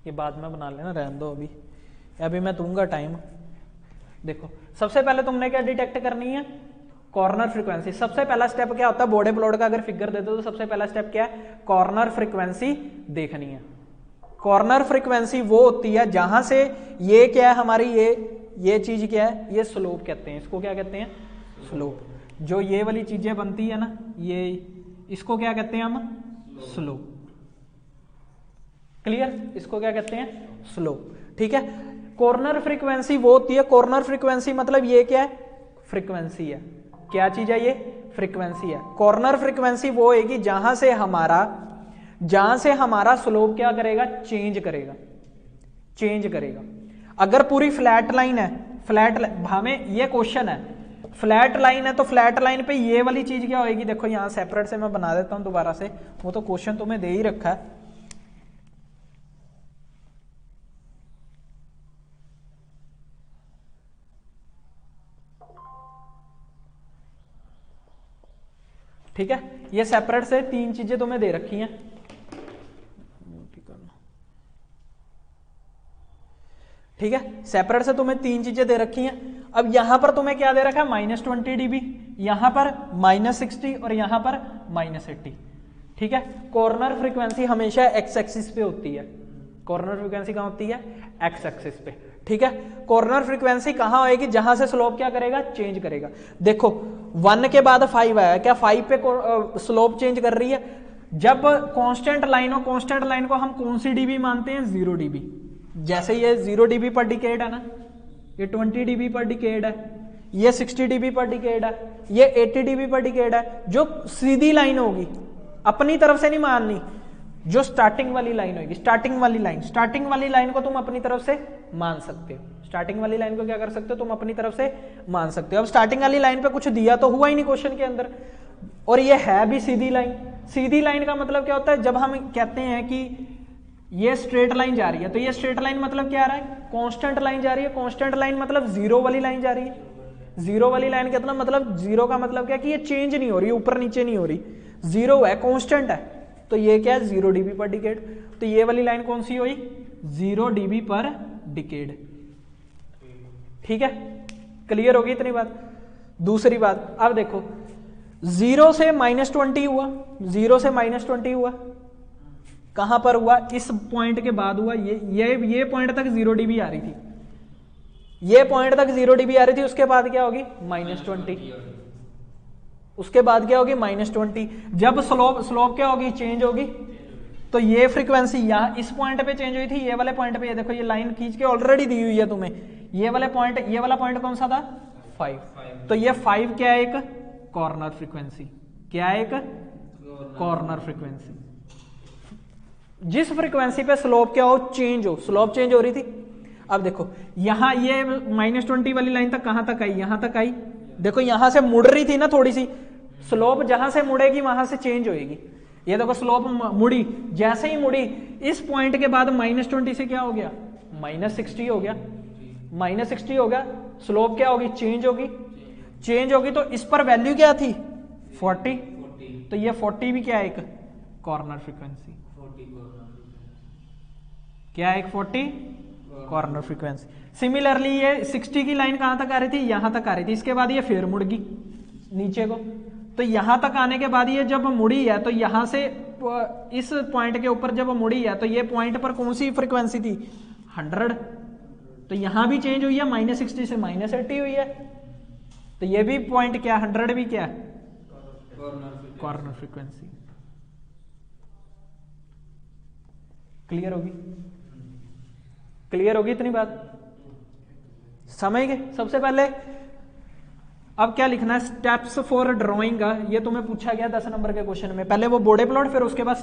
ये बाद में बना लेना, रहने दो अभी, अभी मैं दूंगा टाइम। देखो सबसे पहले तुमने क्या डिटेक्ट करनी है? Corner frequency. सबसे पहला स्टेप क्या होता है? बॉडी प्लॉट का अगर फिगर दे दो तो सबसे पहला स्टेप क्या है? कॉर्नर फ्रीक्वेंसी देखनी है। कॉर्नर फ्रीक्वेंसी वो होती है जहां से ये क्या है हमारी, ये चीज क्या है? ये स्लोप कहते हैं। इसको क्या कहते हैं? स्लोप। जो ये वाली चीजें बनती है ना, ये, इसको क्या कहते हैं हम? स्लोप। क्लियर। इसको क्या कहते हैं? स्लोप, ठीक है। कॉर्नर फ्रीक्वेंसी वो होती है, कॉर्नर फ्रीक्वेंसी मतलब ये क्या है? फ्रीक्वेंसी है। क्या चीज है ये? फ्रीक्वेंसी है। कॉर्नर फ्रीक्वेंसी वो होगी जहां से हमारा स्लोप क्या करेगा? चेंज करेगा, चेंज करेगा। अगर पूरी फ्लैट लाइन है, हमें ये क्वेश्चन है, फ्लैट लाइन है तो फ्लैट लाइन पे ये वाली चीज क्या होगी? देखो यहां सेपरेट से मैं बना देता हूं दोबारा से, वो तो क्वेश्चन तुम्हें दे ही रखा है। ठीक है। ये सेपरेट से 3 चीजें तुम्हें दे रखी हैं। ठीक है, सेपरेट से तुम्हें 3 चीजें दे रखी हैं। अब यहां पर तुम्हें क्या दे रखा है? -20 डीबी, यहां पर -60 और यहां पर -80। ठीक है। कॉर्नर फ्रीक्वेंसी हमेशा एक्स एक्सिस पे होती है। कॉर्नर फ्रीक्वेंसी कहां होती है? एक्स एक्सिस पे। ठीक है। कॉर्नर फ्रीक्वेंसी कहां होएगी? जहां से स्लोप क्या करेगा? चेंज करेगा। देखो 1 के बाद 5 आया, क्या 5 पे स्लोप चेंज कर रही है? जब कांस्टेंट लाइन हो, कांस्टेंट लाइन को हम कौन सी डीबी मानते हैं? 0 डीबी। जैसे ये 0 डीबी पर डिकेड है ना, ये 20 डीबी पर डिकेड है, ये 60 dB पर डिकेड है, ये 80 dB पर डिकेड है। जो सीधी लाइन होगी, अपनी तरफ से नहीं माननी, जो स्टार्टिंग वाली लाइन होगी, स्टार्टिंग वाली लाइन को तुम अपनी तरफ से मान सकते हो। स्टार्टिंग वाली लाइन को क्या कर सकते हो, तुम अपनी तरफ से मान सकते हो। अब स्टार्टिंग वाली लाइन पे कुछ दिया तो हुआ ही नहीं क्वेश्चन के अंदर, और ये है भी सीधी लाइन। सीधी लाइन का मतलब क्या होता है, जब हम कहते हैं कि ये स्ट्रेट लाइन जा रही है, तो ये स्ट्रेट लाइन मतलब क्या आ रहा है, कांस्टेंट लाइन जा रही है। कांस्टेंट लाइन मतलब जीरो वाली लाइन जा रही है। जीरो वाली लाइन कितना मतलब, जीरो का मतलब क्या कि ये चेंज नहीं हो रही, ऊपर नीचे नहीं हो रही, जीरो है, कांस्टेंट है। तो ये क्या है, 0 dB पर डिकेड। तो ये वाली लाइन कौन सी हुई, 0 dB पर डिकेड। ठीक है, क्लियर होगी इतनी बात। दूसरी बात, अब देखो 0 से -20 हुआ, 0 से -20 हुआ, कहां पर हुआ, इस पॉइंट के बाद हुआ। ये पॉइंट तक 0 dB आ रही थी, ये पॉइंट तक 0 dB आ रही थी। उसके बाद क्या होगी, -20, उसके बाद क्या होगी, -20। जब स्लोप क्या होगी, चेंज होगी। तो ये फ्रीक्वेंसी यहाँ इस पॉइंट पे चेंज हुई थी, ये वाले पॉइंट पे, ये देखो ये लाइन खींच के ऑलरेडी दी हुई है तुम्हें। ये वाला पॉइंट कौन सा था, 5। तो ये 5 क्या है, एक कॉर्नर फ्रीक्वेंसी। क्या है, एक कॉर्नर फ्रीक्वेंसी। जिस फ्रीक्वेंसी पे स्लोप क्या हो, चेंज हो, स्लोप चेंज हो रही थी। अब देखो यहां ये -20 वाली लाइन तक कहां तक आई, यहां तक आई। देखो यहां से मुड़ रही थी ना थोड़ी सी, स्लोप जहां से मुड़ेगी वहां से चेंज होएगी। ये देखो स्लोप मुड़ी, जैसे ही मुड़ी इस पॉइंट के बाद -20 से क्या हो गया, -60 हो गया, -60 हो गया। स्लोप क्या होगी, चेंज होगी, चेंज होगी। तो इस पर वैल्यू क्या थी, 40। तो ये 40 भी क्या है, एक कॉर्नर फ्रीक्वेंसी। क्या है, एक 40 कॉर्नर फ्रीक्वेंसी। सिमिलरली ये 60 की लाइन कहां तक आ रही थी, यहां तक आ रही थी। इसके बाद ये फिर मुड़ गई नीचे को। तो यहां तक आने के बाद ये जब मुड़ी है, तो यहां से इस पॉइंट के ऊपर जब मुड़ी है, तो ये पॉइंट पर कौन सी फ्रीक्वेंसी थी, 100। तो यहां भी चेंज हुई है, -60 से -80 हुई है। तो ये भी पॉइंट क्या, 100 भी क्या, कॉर्नर फ्रीक्वेंसी। क्लियर होगी, क्लियर होगी इतनी बात, समझ गए। सबसे पहले अब क्या लिखना है, स्टेप्स फॉर ड्राइंग। ये तुम्हें पूछा गया 10 नंबर के क्वेश्चन में। पहले वो बॉडी प्लॉट, फिर उसके बाद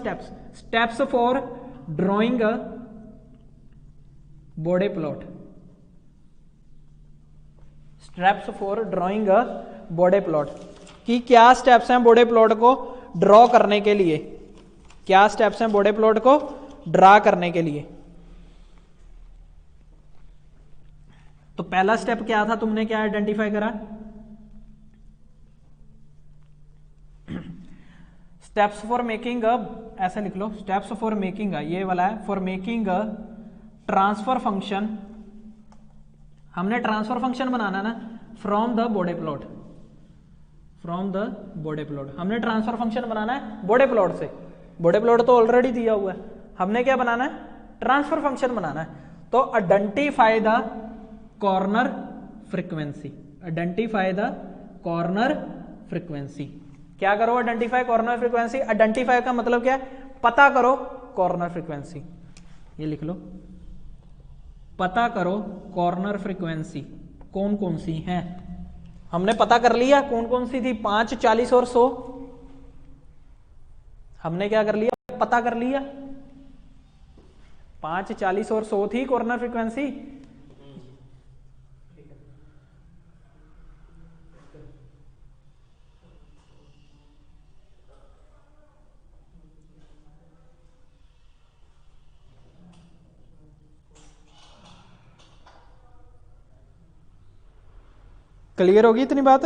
steps for drawing body plot. Steps for drawing body plot की क्या स्टेप्स हैं बॉडी प्लॉट को ड्रॉ करने के लिए, क्या स्टेप्स हैं बॉडी प्लॉट को ड्रा करने के लिए। तो पहला स्टेप क्या था, तुमने क्या आइडेंटिफाई करा, स्टेप्स फॉर मेकिंग ऐसे लिख लो, स्टेप्स फॉर मेकिंग, ये वाला है, फॉर मेकिंग ट्रांसफर फंक्शन। हमने ट्रांसफर फंक्शन बनाना ना from the body plot, from the body plot. हमने ट्रांसफर फंक्शन बनाना है बॉडी प्लॉट से। बॉडी प्लॉट तो ऑलरेडी दिया हुआ है, हमने क्या बनाना है, ट्रांसफर फंक्शन बनाना है। तो identify the corner frequency, identify the corner frequency. क्या करो, आइडेंटिफाई कॉर्नर फ्रीक्वेंसी। आइडेंटिफाई का मतलब क्या है, पता करो कॉर्नर फ्रीक्वेंसी। ये लिख लो, पता करो कॉर्नर फ्रीक्वेंसी कौन कौन सी हैं। हमने पता कर लिया कौन कौन सी थी, 5, 40 और 100। हमने क्या कर लिया, पता कर लिया। 5, 40 और 100 थी कॉर्नर फ्रीक्वेंसी। क्लियर होगी इतनी बात।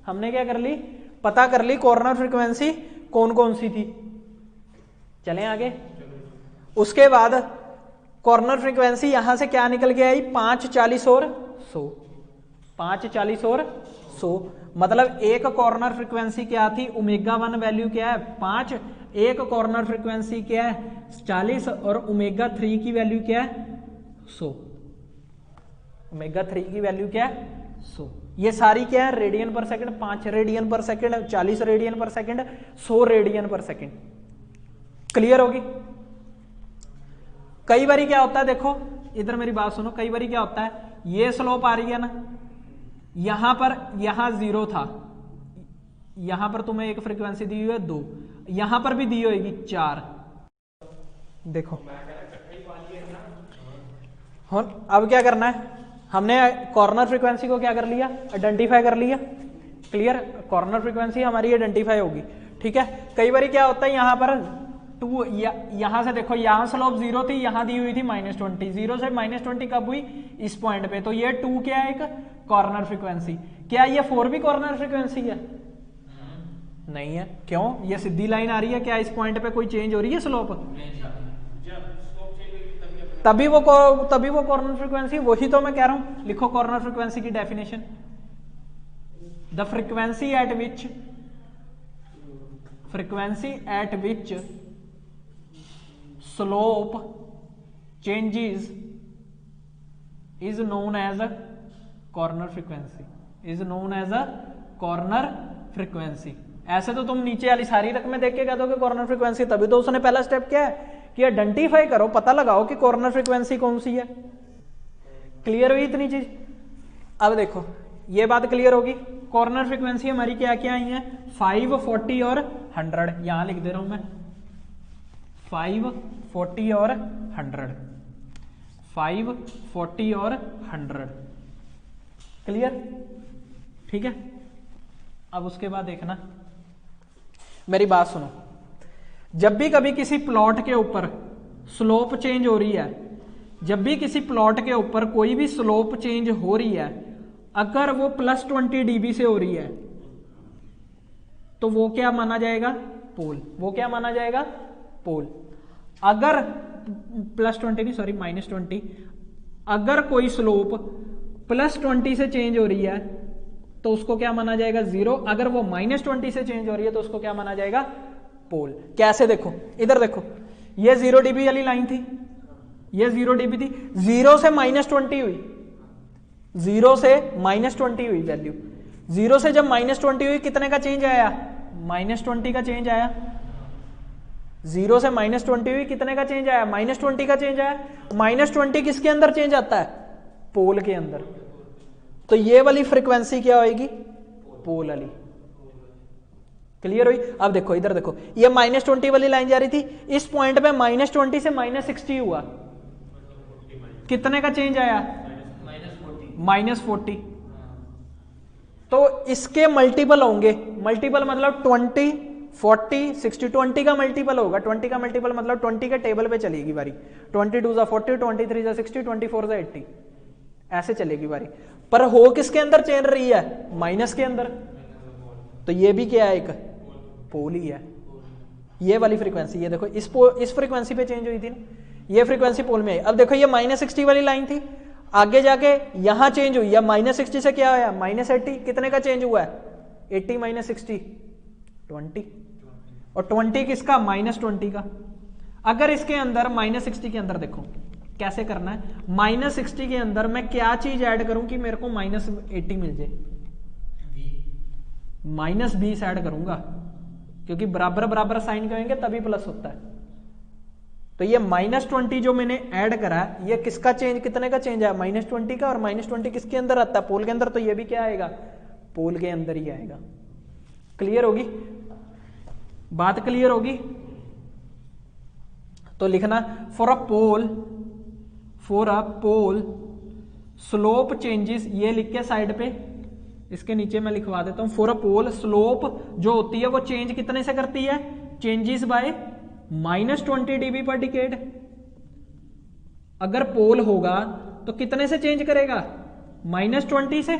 हमने क्या कर ली, पता कर ली कॉर्नर फ्रीक्वेंसी कौन कौन सी थी। चलें आगे। उसके बाद कॉर्नर फ्रीक्वेंसी यहां से क्या निकल के आई, 5, 40 और 100। 5, 40 और 100 मतलब एक कॉर्नर फ्रीक्वेंसी क्या थी, ω1 वैल्यू क्या है 5, एक कॉर्नर फ्रीक्वेंसी क्या है 40 और ω3 की वैल्यू क्या है 100। ω3 की वैल्यू क्या है 100। ये सारी क्या है, रेडियन पर सेकंड। 5 रेडियन पर सेकंड, 40 रेडियन पर सेकंड, 100 रेडियन पर सेकंड। क्लियर होगी। कई बारी क्या होता है, देखो इधर मेरी बात सुनो, कई बारी क्या होता है, ये स्लोप आ रही है ना, यहां पर, यहां 0 था, यहां पर तुम्हें एक फ्रीक्वेंसी दी हुई है 2, यहां पर भी दी होगी 4। देखो अब क्या करना है, हमने कॉर्नर फ्रीक्वेंसी को क्या कर लिया, आइडेंटिफाई कर लिया। क्लियर, कॉर्नर फ्रीक्वेंसी हमारी आइडेंटिफाई होगी। ठीक है, कई बार क्या होता है यहाँ पर 2, यहां से देखो, यहां स्लोप 0 थी, यहां दी हुई थी -20, 0 से -20 कब हुई, इस पॉइंट पे, तो ये 2 क्या है, एक कॉर्नर फ्रीक्वेंसी। क्या ये 4 भी कॉर्नर फ्रीक्वेंसी है? नहीं है। क्यों? ये सीधी लाइन आ रही है, क्या इस पॉइंट पे कोई चेंज हो रही है स्लोप? तभी वो कॉर्नर फ्रीक्वेंसी, वही तो मैं कह रहा हूं। लिखो कॉर्नर फ्रीक्वेंसी की definition, the frequency eight which slope changes is known as a corner frequency। ऐसे तो तुम नीचे वाली सारी रकमें देख के कह दोगे कॉर्नर फ्रीक्वेंसी, तभी तो उसने पहला स्टेप क्या है कि आइडेंटिफाई करो, पता लगाओ कि कॉर्नर फ्रीक्वेंसी कौन सी है। क्लियर हुई इतनी चीज? अब देखो ये बात क्लियर होगी। कॉर्नर फ्रीक्वेंसी हमारी क्या क्या आई है, 5, 40 और 100। यहां लिख दे रहा हूं मैं 5, 40 और 100, 5, 40 और 100। क्लियर? ठीक है, अब उसके बाद देखना, मेरी बात सुनो। जब भी कभी किसी प्लॉट के ऊपर स्लोप चेंज हो रही है, जब भी किसी प्लॉट के ऊपर कोई भी स्लोप चेंज हो रही है, अगर वो +20 dB से हो रही है, तो वो क्या माना जाएगा, पोल। वो क्या माना जाएगा, पोल। अगर +20 नहीं, सॉरी -20, अगर कोई स्लोप +20 से चेंज हो रही है तो उसको क्या माना जाएगा, 0। अगर वो -20 से चेंज हो रही है तो उसको क्या माना जाएगा, पोल। कैसे? देखो इधर देखो, ये 0 dB वाली लाइन थी, ये 0 dB थी, 0 से -20 हुई, 0 से -20 हुई वैल्यू। 0 से जब -20 हुई, कितने का चेंज आया, -20 का चेंज आया। 0 से -20 हुई, कितने का चेंज आया, -20 का चेंज आया। -20 किसके अंदर चेंज आता है, पोल के अंदर। तो ये वाली फ्रीक्वेंसी क्या होगी, पोल वाली। क्लियर हुई? अब देखो इधर देखो, ये -20 वाली लाइन जा रही थी, इस पॉइंट पे -20 से -60 हुआ, कितने का चेंज आया, -40। तो इसके मल्टीपल होंगे, मल्टीपल मतलब 20, 40, 60, 20 का मल्टीपल होगा। 20 का मल्टीपल मतलब 20 के टेबल पे चलेगी बारी, 22 × 40, 23 × 60, 24 × 80, ऐसे चलेगी बारी। पर हो किसके अंदर चल रही है, माइनस के अंदर। तो ये भी क्या है, एक पोल ही है। ये वाली फ्रीक्वेंसी, ये देखो इस फ्रीक्वेंसी पे चेंज हुई थी ना, ये फ्रीक्वेंसी पोल में आई। अब देखो ये -60 वाली लाइन थी, आगे जाके यहां चेंज हुई, या -60 से क्या आया, -80। कितने का चेंज हुआ है, 80 - 60, 20। और 20 किसका, -20 का। अगर इसके अंदर -60 के अंदर देखो कैसे करना है, -60 के अंदर मैं क्या चीज ऐड करूं कि मेरे को -80 मिल जाए, -20 ऐड करूंगा, क्योंकि बराबर बराबर साइन करेंगे तभी प्लस होता है। तो ये -20 जो मैंने ऐड करा, ये किसका चेंज, कितने का चेंज आया, -20 का। और -20 किसके अंदर आता है, पोल के अंदर। तो ये भी क्या आएगा, पोल के अंदर ही आएगा। क्लियर होगी बात, क्लियर होगी? तो लिखना for a pole slope changes, ये लिख के साइड पे, इसके नीचे मैं लिखवा देता हूं, फॉर अ पोल स्लोप जो होती है वो चेंज कितने से करती है, चेंजेस बाय -20 dB पर डिकेड। अगर पोल होगा तो कितने से चेंज करेगा, -20 से।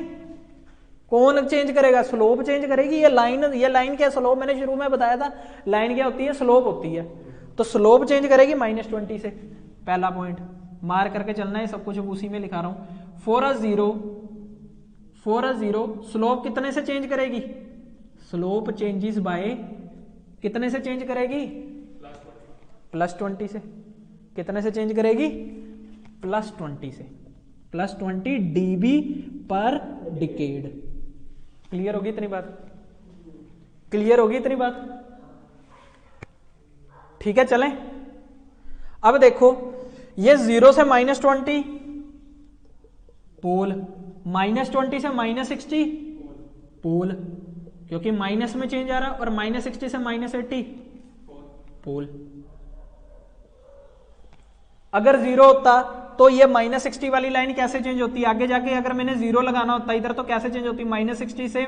कौन चेंज करेगा, स्लोप चेंज करेगी। ये लाइन क्या, स्लोप मैंने शुरू में बताया था, लाइन क्या होती है, स्लोप होती है। तो स्लोप चेंज करेगी -20 से, पहला पॉइंट मार करके चलना है, सब कुछ उसी में लिखा रहा हूं। फॉर अ जीरो स्लोप कितने से चेंज करेगी, स्लोप चेंजेस बाय कितने से चेंज करेगी, +20 से। कितने से चेंज करेगी, +20 से, +20 dB पर डिकेड। क्लियर होगी इतनी बात, क्लियर होगी इतनी बात? ठीक है, चलें। अब देखो ये 0 से -20 पोल, -20 से -60 पोल, क्योंकि माइनस में चेंज आ रहा, और -60 से -80 पोल। अगर 0 होता तो ये -60 वाली लाइन कैसे चेंज होती, आगे जाके अगर मैंने 0 लगाना होता इधर तो कैसे चेंज होती, -60 से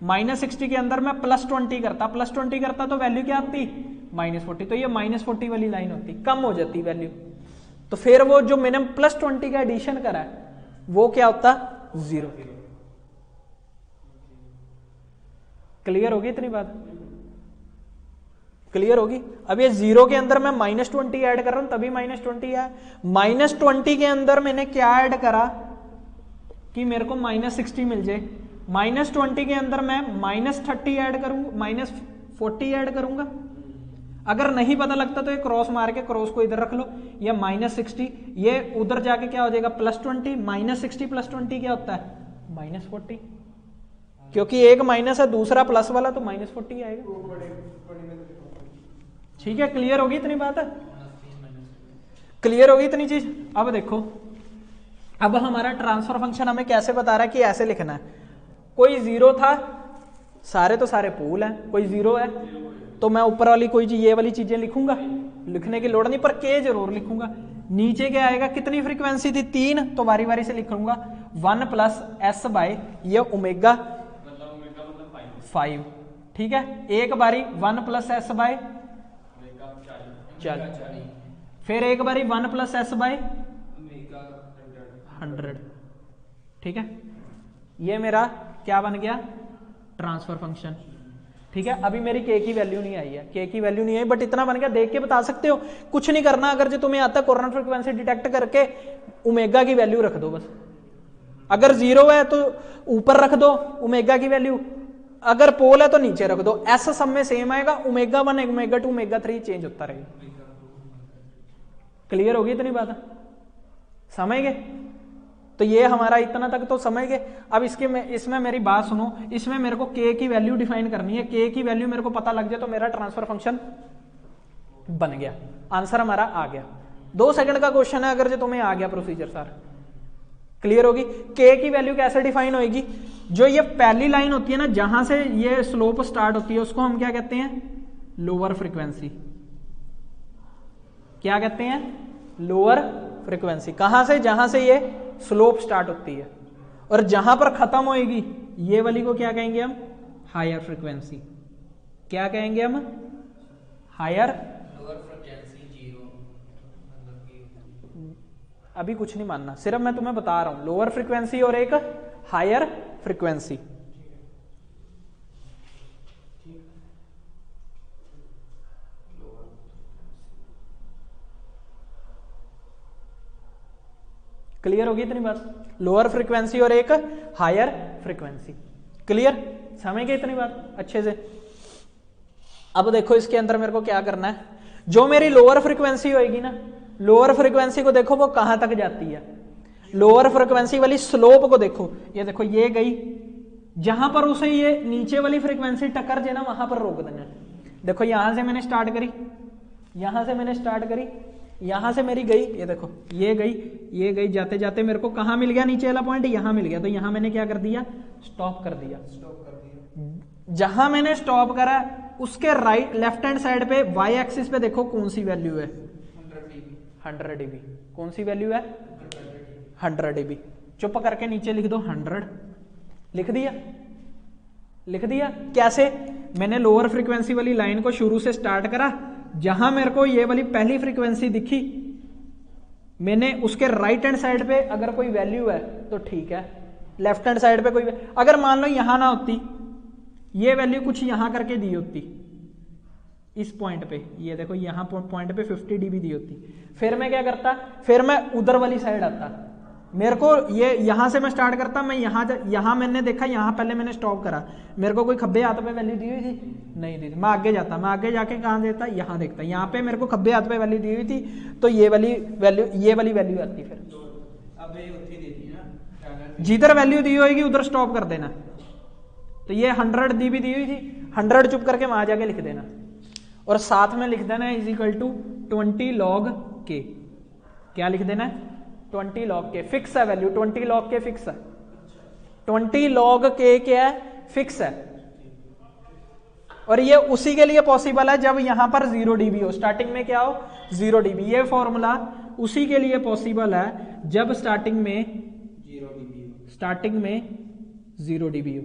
-60 के अंदर मैं +20 करता, +20 करता तो वैल्यू क्या आती, -40, तो ये -40 वाली लाइन होती, कम हो जाती वैल्यू। तो फिर वो जो मैंने +20 का एडिशन करा है वो क्या होता, 0। क्लियर होगी इतनी बात, क्लियर होगी। अब ये 0 के अंदर मैं -20 ऐड कर रहा हूं तभी -20 है, -20 के अंदर मैंने क्या ऐड करा कि मेरे को -60 मिल जाए, -20 के अंदर मैं -30 ऐड करूंगा, -40 ऐड करूंगा। अगर नहीं पता लगता तो ये क्रॉस मार के क्रॉस को इधर रख लो, ये -60, ये उधर जाके क्या हो जाएगा +20, -60 +20 क्या होता है, -40, क्योंकि एक माइनस है दूसरा प्लस वाला तो -40 आएगा। ठीक है, क्लियर होगी इतनी बात है, क्लियर होगी इतनी चीज। अब देखो, अब हमारा ट्रांसफर फंक्शन हमें कैसे बता रहा है कि ऐसे लिखना है, कोई 0 था, सारे तो सारे पोल है, कोई 0 है तो मैं ऊपर वाली कोई ये वाली चीजें लिखूंगा, लिखने की लोड़ नहीं, पर के जरूर लिखूंगा। नीचे क्या आएगा, कितनी फ्रीक्वेंसी थी 3, तो बारी बारी से लिखूंगा 1 + s बाय ये ओमेगा 5, ठीक है। एक बारी 1 + s बाय 40, फिर एक बारी 1 + s बाय 100, ठीक है। ये मेरा क्या बन गया, ट्रांसफर फंक्शन, ठीक है। अभी मेरी के की वैल्यू नहीं आई है, के की वैल्यू नहीं आई, बट इतना बन गया, देख के बता सकते हो, कुछ नहीं करना। अगर जो तुम्हें आता है कॉर्नर फ्रीक्वेंसी डिटेक्ट करके ओमेगा की वैल्यू रख दो बस, अगर 0 है तो ऊपर रख दो ओमेगा की वैल्यू, अगर पोल है तो नीचे रख दो, एस सब में सेम आएगा, ओमेगा 1 ओमेगा 2 ओमेगा 3 चेंज होता रहेगा। क्लियर होगी इतनी बात, समझ गए। तो ये हमारा इतना तक तो समझ गए। अब इसमें मेरी बात सुनो, इसमें मेरे को के की वैल्यू डिफाइन करनी है, के की वैल्यू मेरे को पता लग जाए तो मेरा ट्रांसफर फंक्शन बन गया, आंसर हमारा आ गया। 2 सेकंड का क्वेश्चन है, अगर जो तुम्हें आ गया प्रोसीजर सारा क्लियर होगी। के की वैल्यू कैसे डिफाइन होगी, जो ये पहली लाइन होती है ना, जहां से ये स्लोप स्टार्ट होती है उसको हम क्या कहते हैं, लोअर फ्रीक्वेंसी। क्या कहते हैं, लोअर फ्रीक्वेंसी। कहां से, जहां से ये स्लोप स्टार्ट होती है, और जहां पर खत्म होएगी ये वाली को क्या कहेंगे हम, हायर फ्रीक्वेंसी। क्या कहेंगे हम, हायर। अभी कुछ नहीं मानना, सिर्फ मैं तुम्हें बता रहा हूं, लोअर फ्रीक्वेंसी और एक हायर फ्रीक्वेंसी। क्लियर होगी इतनी बात, लोअर फ्रीक्वेंसी और एक हायर फ्रीक्वेंसी। क्लियर, समझ गए इतनी बात अच्छे से। अब देखो इसके अंदर मेरे को क्या करना है, जो मेरी लोअर फ्रीक्वेंसी होगी ना, लोअर फ्रीक्वेंसी को देखो वो कहां तक जाती है, लोअर फ्रीक्वेंसी वाली स्लोप को देखो, ये देखो ये गई, जहां पर उसे ये नीचे वाली फ्रीक्वेंसी टक्कर जे ना वहां पर रोक देना। देखो यहां से मैंने स्टार्ट करी, यहां से मैंने स्टार्ट करी, यहां से मेरी गई, ये देखो ये गई, ये गई, जाते जाते मेरे को कहां मिल गया, नीचे वाला पॉइंट यहां मिल गया, तो यहां मैंने क्या कर दिया, स्टॉप कर दिया। जहां मैंने स्टॉप करा उसके राइट लेफ्ट हैंड साइड पे वाई एक्सिस पे देखो कौन सी वैल्यू है, 100 dB। कौन सी वैल्यू है, 100 dB। चुप करके नीचे लिख दो 100, लिख दिया, लिख दिया। कैसे, मैंने लोअर फ्रीक्वेंसी वाली लाइन को शुरू से स्टार्ट करा, जहां मेरे को ये वाली पहली फ्रीक्वेंसी दिखी, मैंने उसके राइट हैंड साइड पे अगर कोई वैल्यू है तो ठीक है, लेफ्ट हैंड साइड पे कोई, अगर मान लो यहां ना होती, ये वैल्यू कुछ यहां करके दी होती इस पॉइंट पे, ये देखो यहां पॉइंट पे 50 dB दी होती, फिर मैं क्या करता, फिर मैं उधर वाली साइड आता, मेरे को ये यहां से मैं स्टार्ट करता, मैं यहां मैंने देखा, यहां पहले मैंने स्टॉप करा, मेरे को कोई खब्बे हाथ पे वैल्यू दी हुई थी, नहीं दी थी, मैं आगे जाता, मैं आगे जाके कहां देता, यहां देखता, यहां पे मेरे को खब्बे हाथ पे वैल्यू दी हुई थी, तो ये वाली वैल्यू आती, फिर जिधर वैल्यू दी होगी उधर स्टॉप कर देना। तो ये 100 dB दी हुई थी, 100 चुप करके वहां जाके लिख देना, और साथ में लिख देना = 20 log k। क्या लिख देना है, 20 log k, फिक्स है वैल्यू, 20 log k फिक्स है, 20 log k क्या है, फिक्स है, और ये उसी के लिए पॉसिबल है जब यहां पर 0 dB हो, स्टार्टिंग में क्या हो 0 dB। ये फॉर्मूला उसी के लिए पॉसिबल है जब स्टार्टिंग में 0 dB हो।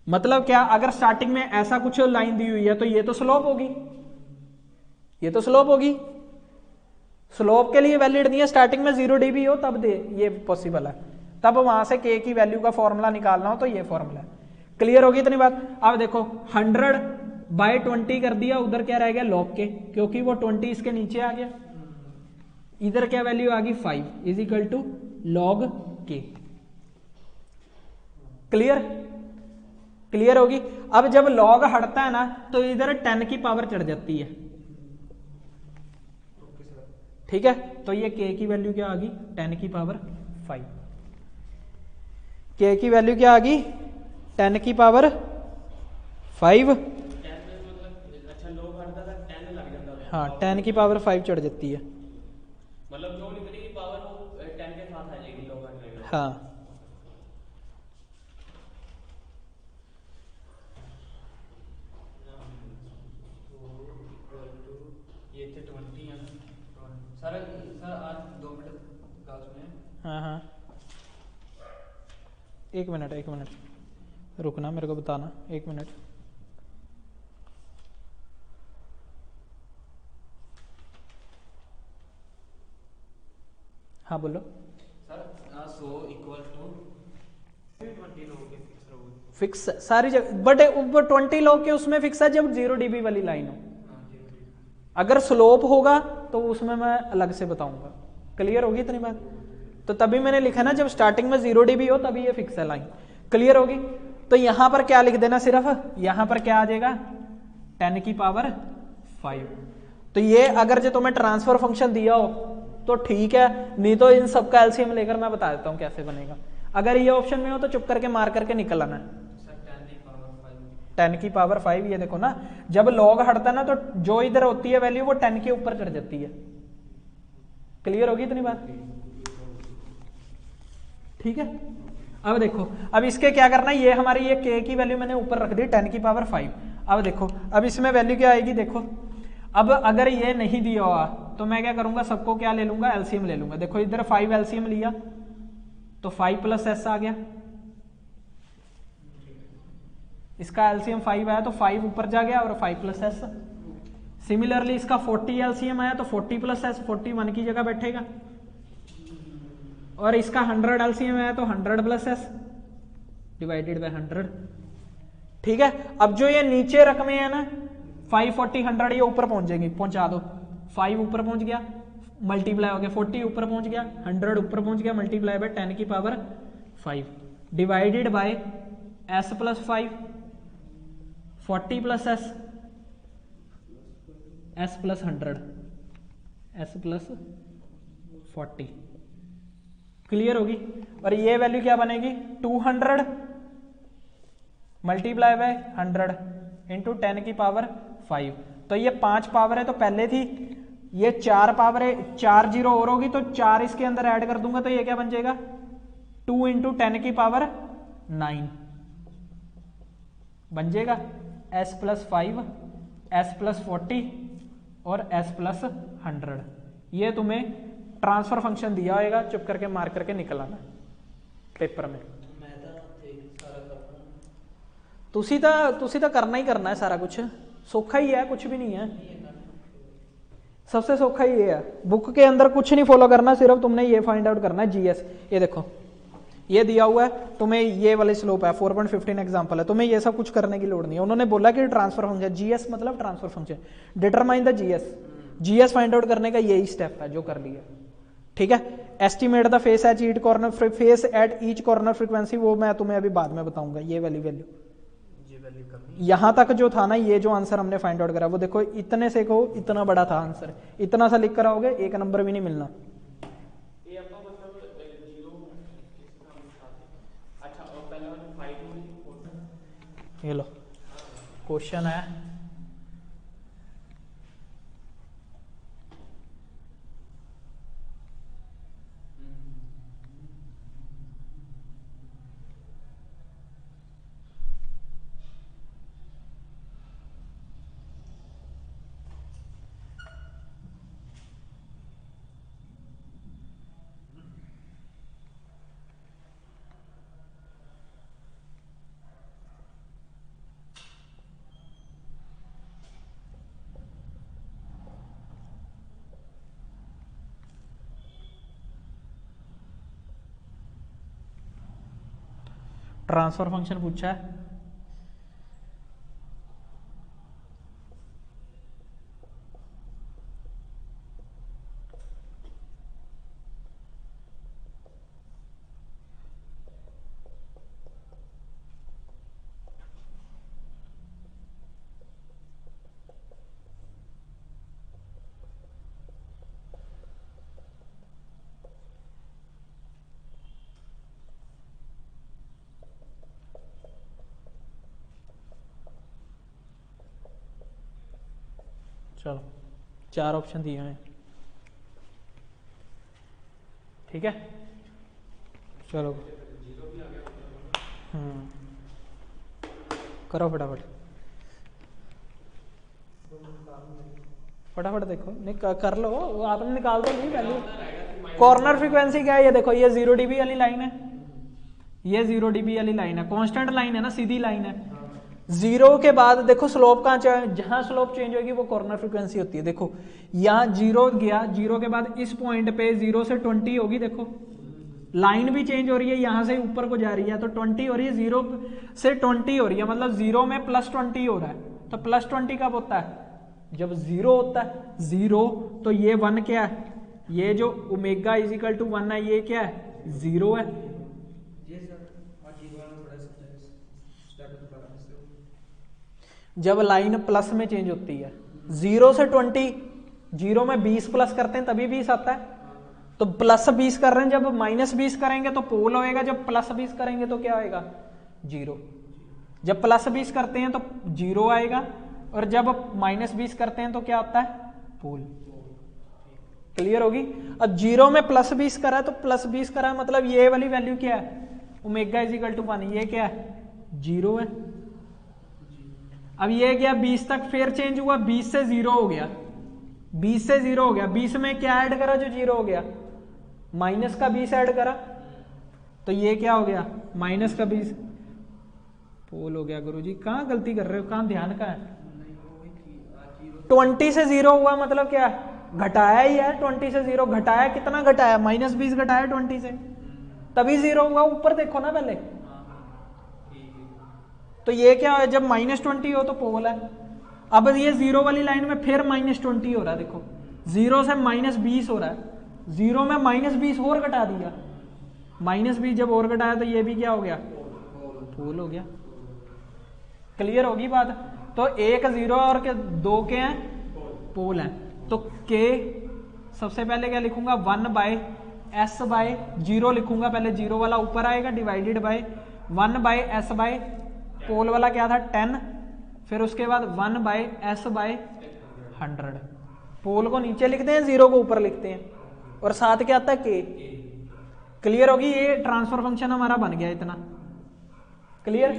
मतलब क्या, अगर स्टार्टिंग में ऐसा कुछ लाइन दी हुई है तो ये तो स्लोप होगी, ये तो स्लोप होगी, स्लोप के लिए वैलिड नहीं है, स्टार्टिंग में 0 dB हो तब दे, ये पॉसिबल है, तब वहां से k की वैल्यू का फॉर्मूला निकालना हो तो ये फॉर्मूला है। क्लियर होगी इतनी बात। अब देखो 100/20 कर दिया, उधर क्या रह गया log k, क्योंकि वो 20 इसके नीचे आ गया, इधर क्या वैल्यू आ गई 5 is equal to log k। Clear, clear होगी। अब जब log हटता है ना तो इधर 10 की पावर चढ़ जाती है, ठीक है, तो ये k की वैल्यू क्या आ गई 10 की पावर 5, k की वैल्यू क्या आ गई 10 की पावर 5, हाँ 10 की पावर 5 चढ़ जाती है, मतलब जो निकलेगी पावर वो 10 के साथ आ जाएगी लोग हटने में। हाँ ये थे 20 है सर। सर आज 2 मिनट क्लास में। हाँ हाँ, एक मिनट रुकना, मेरे को बताना, 1 मिनट। हाँ बोलो सर 100 इक्वल टू 20 लोगों के फिक्स रहोगे। फिक्स सारी जगह, बट 20 log के उसमें फिक्स है जब 0 dB वाली लाइन हो, अगर स्लोप होगा तो उसमें मैं अलग से बताऊंगा। क्लियर होगी इतनी बात। तो तभी मैंने लिखा ना जब स्टार्टिंग में 0 dB हो तभी ये फिक्स है लाइन। क्लियर होगी। तो यहां पर क्या लिख देना, सिर्फ यहां पर क्या आ जाएगा 10 की पावर 5। तो ये अगर जो तुम्हें ट्रांसफर फंक्शन दिया हो तो ठीक है, नहीं तो इन सबका एलसीएम लेकर मैं बता देता हूं कैसे बनेगा। अगर ये ऑप्शन में हो तो चुप करके मार करके निकल आना। 10 की पावर 5, ये देखो ना जब log हटता है ना तो जो इधर होती है वैल्यू वो 10 के ऊपर चढ़ जाती है। क्लियर होगी इतनी बात, ठीक है। अब देखो, अब इसके क्या करना है, ये हमारी ये k की वैल्यू मैंने ऊपर रख दी 10 की पावर 5। अब देखो, अब इसमें वैल्यू क्या आएगी, देखो अब अगर ये नहीं दिया हुआ तो मैं क्या करूंगा, सबको क्या ले लूंगा, एलसीएम ले लूंगा। देखो इधर 5 एलसीएम लिया तो 5 + s आ गया, इसका एलसीएम 5 आया तो 5 ऊपर जा गया और 5 + s। सिमिलरली इसका 40 एलसीएम आया तो 40 + s, 41 की जगह बैठेगा। और इसका 100 एलसीएम आया तो 100 + s डिवाइडेड बाय 100। ठीक है। अब जो ये नीचे रकमें है ना 5, 40, 100 ये ऊपर पहुंच जाएंगी, पहुंचा दो। 5 ऊपर पहुंच गया, मल्टीप्लाई हो गया, 40 ऊपर पहुंच गया, 100 ऊपर पहुंच गया, मल्टीप्लाई बाय 10 की power 5 divided by s + 5, 40 + s, s + 100, s + 40। Clear होगी। और ये वैल्यू क्या बनेगी 200 मल्टीप्लाई बाय 100 इंटू 10 की पावर 5। तो ये 5 पावर है तो पहले थी, ये 4 पावर है, 4 जीरो और होगी तो 4 इसके अंदर ऐड कर दूंगा तो ये क्या बन जाएगा 2 × 10 की पावर 9 बन जाएगा। s + 5, s + 40 और s + 100। ये तुम्हें ट्रांसफर फंक्शन दिया होगा, चुप करके मार करके निकल आना पेपर में। तुसी तो करना ही करना है सारा कुछ, सौखा ही है, कुछ भी नहीं है, सबसे सौखा ही ये है। बुक के अंदर कुछ नहीं फॉलो करना, सिर्फ तुमने ये फाइंड आउट करना है जीएस। ये देखो ये दिया हुआ है तुम्हें, ये वाली स्लोप है 4.15 एग्जांपल है, तुम्हें ये सब कुछ करने की लोड़ नहीं है। उन्होंने बोला कि ट्रांसफर फंक्शन, जीएस मतलब transfer function, determine the GS. GS find out करने का यही स्टेप है जो कर लिया। ठीक है। Estimate the face at each corner, face at each corner frequency, वो मैं तुम्हें अभी बाद में बताऊंगा। ये वाली वैल्यू यहां तक जो था ना, ये जो आंसर हमने फाइंड आउट करा वो देखो, इतने से को इतना बड़ा था आंसर, इतना सा लिख कर आओगे 1 नंबर भी नहीं मिलना। ये लो क्वेश्चन है, ट्रांसफर फंक्शन पूछा है। चलो 4 ऑप्शन दिए हैं, ठीक है। चलो करो फटाफट फटाफट देखो, कर लो, आपने निकाल दो नहीं वैल्यू। कॉर्नर फ्रीक्वेंसी क्या है, ये देखो, ये 0 dB वाली लाइन है, ये 0 dB वाली लाइन है, कांस्टेंट लाइन है ना, सीधी लाइन है। 0 के बाद देखो स्लोप कहाँ, जहां स्लोप चेंज होगी वो कॉर्नर फ्रीक्वेंसी होती है। देखो यहाँ 0 गया, 0 के बाद इस पॉइंट पे 0 से 20 होगी, देखो लाइन भी चेंज हो रही है, यहां से ऊपर को जा रही है तो 20 हो रही है, 0 से 20 हो रही है, मतलब 0 में +20 हो रहा है। तो +20 कब होता है, जब 0 होता है। 0 तो ये 1 क्या है, ये जो ओमेगा इजिकल टू 1 है, ये क्या है, 0 है। जब लाइन प्लस में चेंज होती है, 0 से 20, 0 में 20 प्लस करते हैं तभी 20 आता है, तो +20 कर रहे हैं, जब -20 करेंगे तो पोल होएगा, जब +20 करेंगे तो क्या आएगा, 0। जब +20 करते हैं तो 0 आएगा, और जब -20 करते हैं तो क्या आता है, पोल। क्लियर होगी। अब 0 में +20 करा है तो +20 करा है, मतलब ये वाली वैल्यू क्या है, ओमेगा इजिकल टू 1, ये क्या है, 0 है। अब ये गया 20 तक, फिर चेंज हुआ, 20 से 0 हो गया, 20 से 0 हो गया, 20 में क्या ऐड करा जो 0 हो गया, माइनस का 20 ऐड करा, तो ये क्या हो गया, माइनस का 20, पोल हो गया। गुरुजी कहाँ गलती कर रहे हो, कहाँ ध्यान का है। 20 से 0 हुआ मतलब क्या है, घटाया ही है, 20 से 0 घटाया, कितना घटाया, -20 घटाया 20 से, तभी 0 हुआ। ऊपर देखो ना पहले, तो ये क्या है, जब -20 हो तो पोल है। अब ये 0 वाली लाइन में फिर -20 हो रहा है, देखो 0 से -20 हो रहा है, 0 में -20 और घटा दिया, -20 जब और घटाया तो ये भी क्या हो गया, पोल हो गया। क्लियर होगी बात। तो एक 0 और के 2 के हैं, पोल है। तो के सबसे पहले क्या लिखूंगा, 1/s/0 लिखूंगा, पहले 0 वाला ऊपर आएगा, डिवाइडेड बाय 1/s/ पोल वाला क्या था 10, फिर उसके बाद 1/s/100। पोल को नीचे लिखते हैं, 0 को ऊपर लिखते हैं, और साथ क्या आता है के। क्लियर होगी। ये ट्रांसफर फंक्शन हमारा बन गया इतना। क्लियर।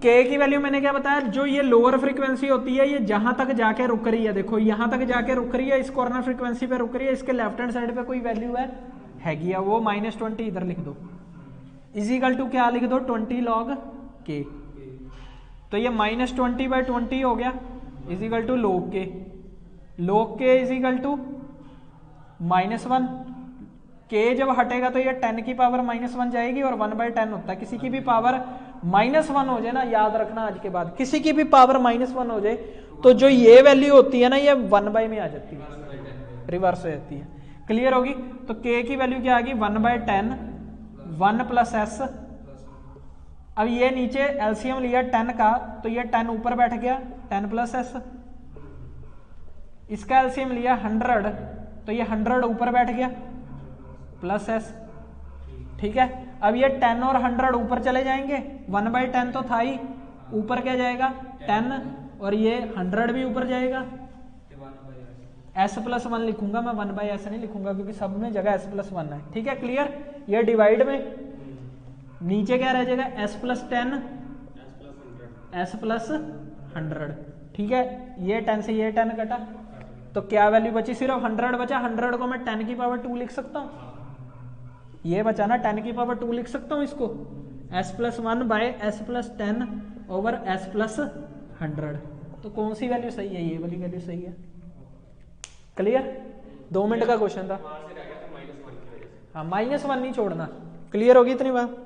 के की वैल्यू मैंने क्या बताया, जो ये लोअर फ्रीक्वेंसी होती है, ये जहां तक जाके रुक रही है, देखो यहां तक जाके रुक रही है, इस कॉर्नर फ्रीक्वेंसी पे रुक रही है, इसके लेफ्ट हैंड साइड पे कोई वैल्यू हैगी, वो -20 इधर लिख दो, इजिकल टू क्या लिख दो, 20 log के। तो ये -20/20 हो गया, इजिकल टू log के इजिकल टू -1। के जब हटेगा तो ये 10 की पावर -1 जाएगी, और 1/10 होता है। किसी की भी पावर -1 हो जाए ना, याद रखना आज के बाद, किसी की भी पावर -1 हो जाए तो जो ये वैल्यू होती है ना, ये 1/, में आ जाती है, रिवर्स हो जाती है। क्लियर होगी। तो के की वैल्यू क्या आ गई, 1/10, 1 + s। अब ये नीचे एलसीएम लिया 10 का, तो ये 10 ऊपर बैठ गया, 10 + s। इसका एलसीएम लिया 100, तो ये 100 ऊपर बैठ गया, +s। ठीक है। अब ये 10 और 100 ऊपर चले जाएंगे, 1/10 तो था ही, ऊपर क्या जाएगा 10, और ये 100 भी ऊपर जाएगा, s+1 लिखूंगा मैं, 1/s नहीं लिखूंगा, क्योंकि सब में जगह s+1 है। ठीक है। क्लियर। ये डिवाइड में नीचे क्या रह जाएगा, s+10, s+100। ठीक है। ये 10 से ये 10 कटा, तो क्या वैल्यू बची, सिर्फ 100 बचा। 100 को मैं 10 की पावर 2 लिख सकता हूँ, ये बचा ना, 10 की पावर 2 लिख सकता हूँ इसको, s+1/s+10/s+100। तो कौन सी वैल्यू सही है, ये वाली वैल्यू सही है। क्लियर। 2 मिनट का क्वेश्चन था। हाँ, -1 नहीं छोड़ना। क्लियर होगी इतनी बात।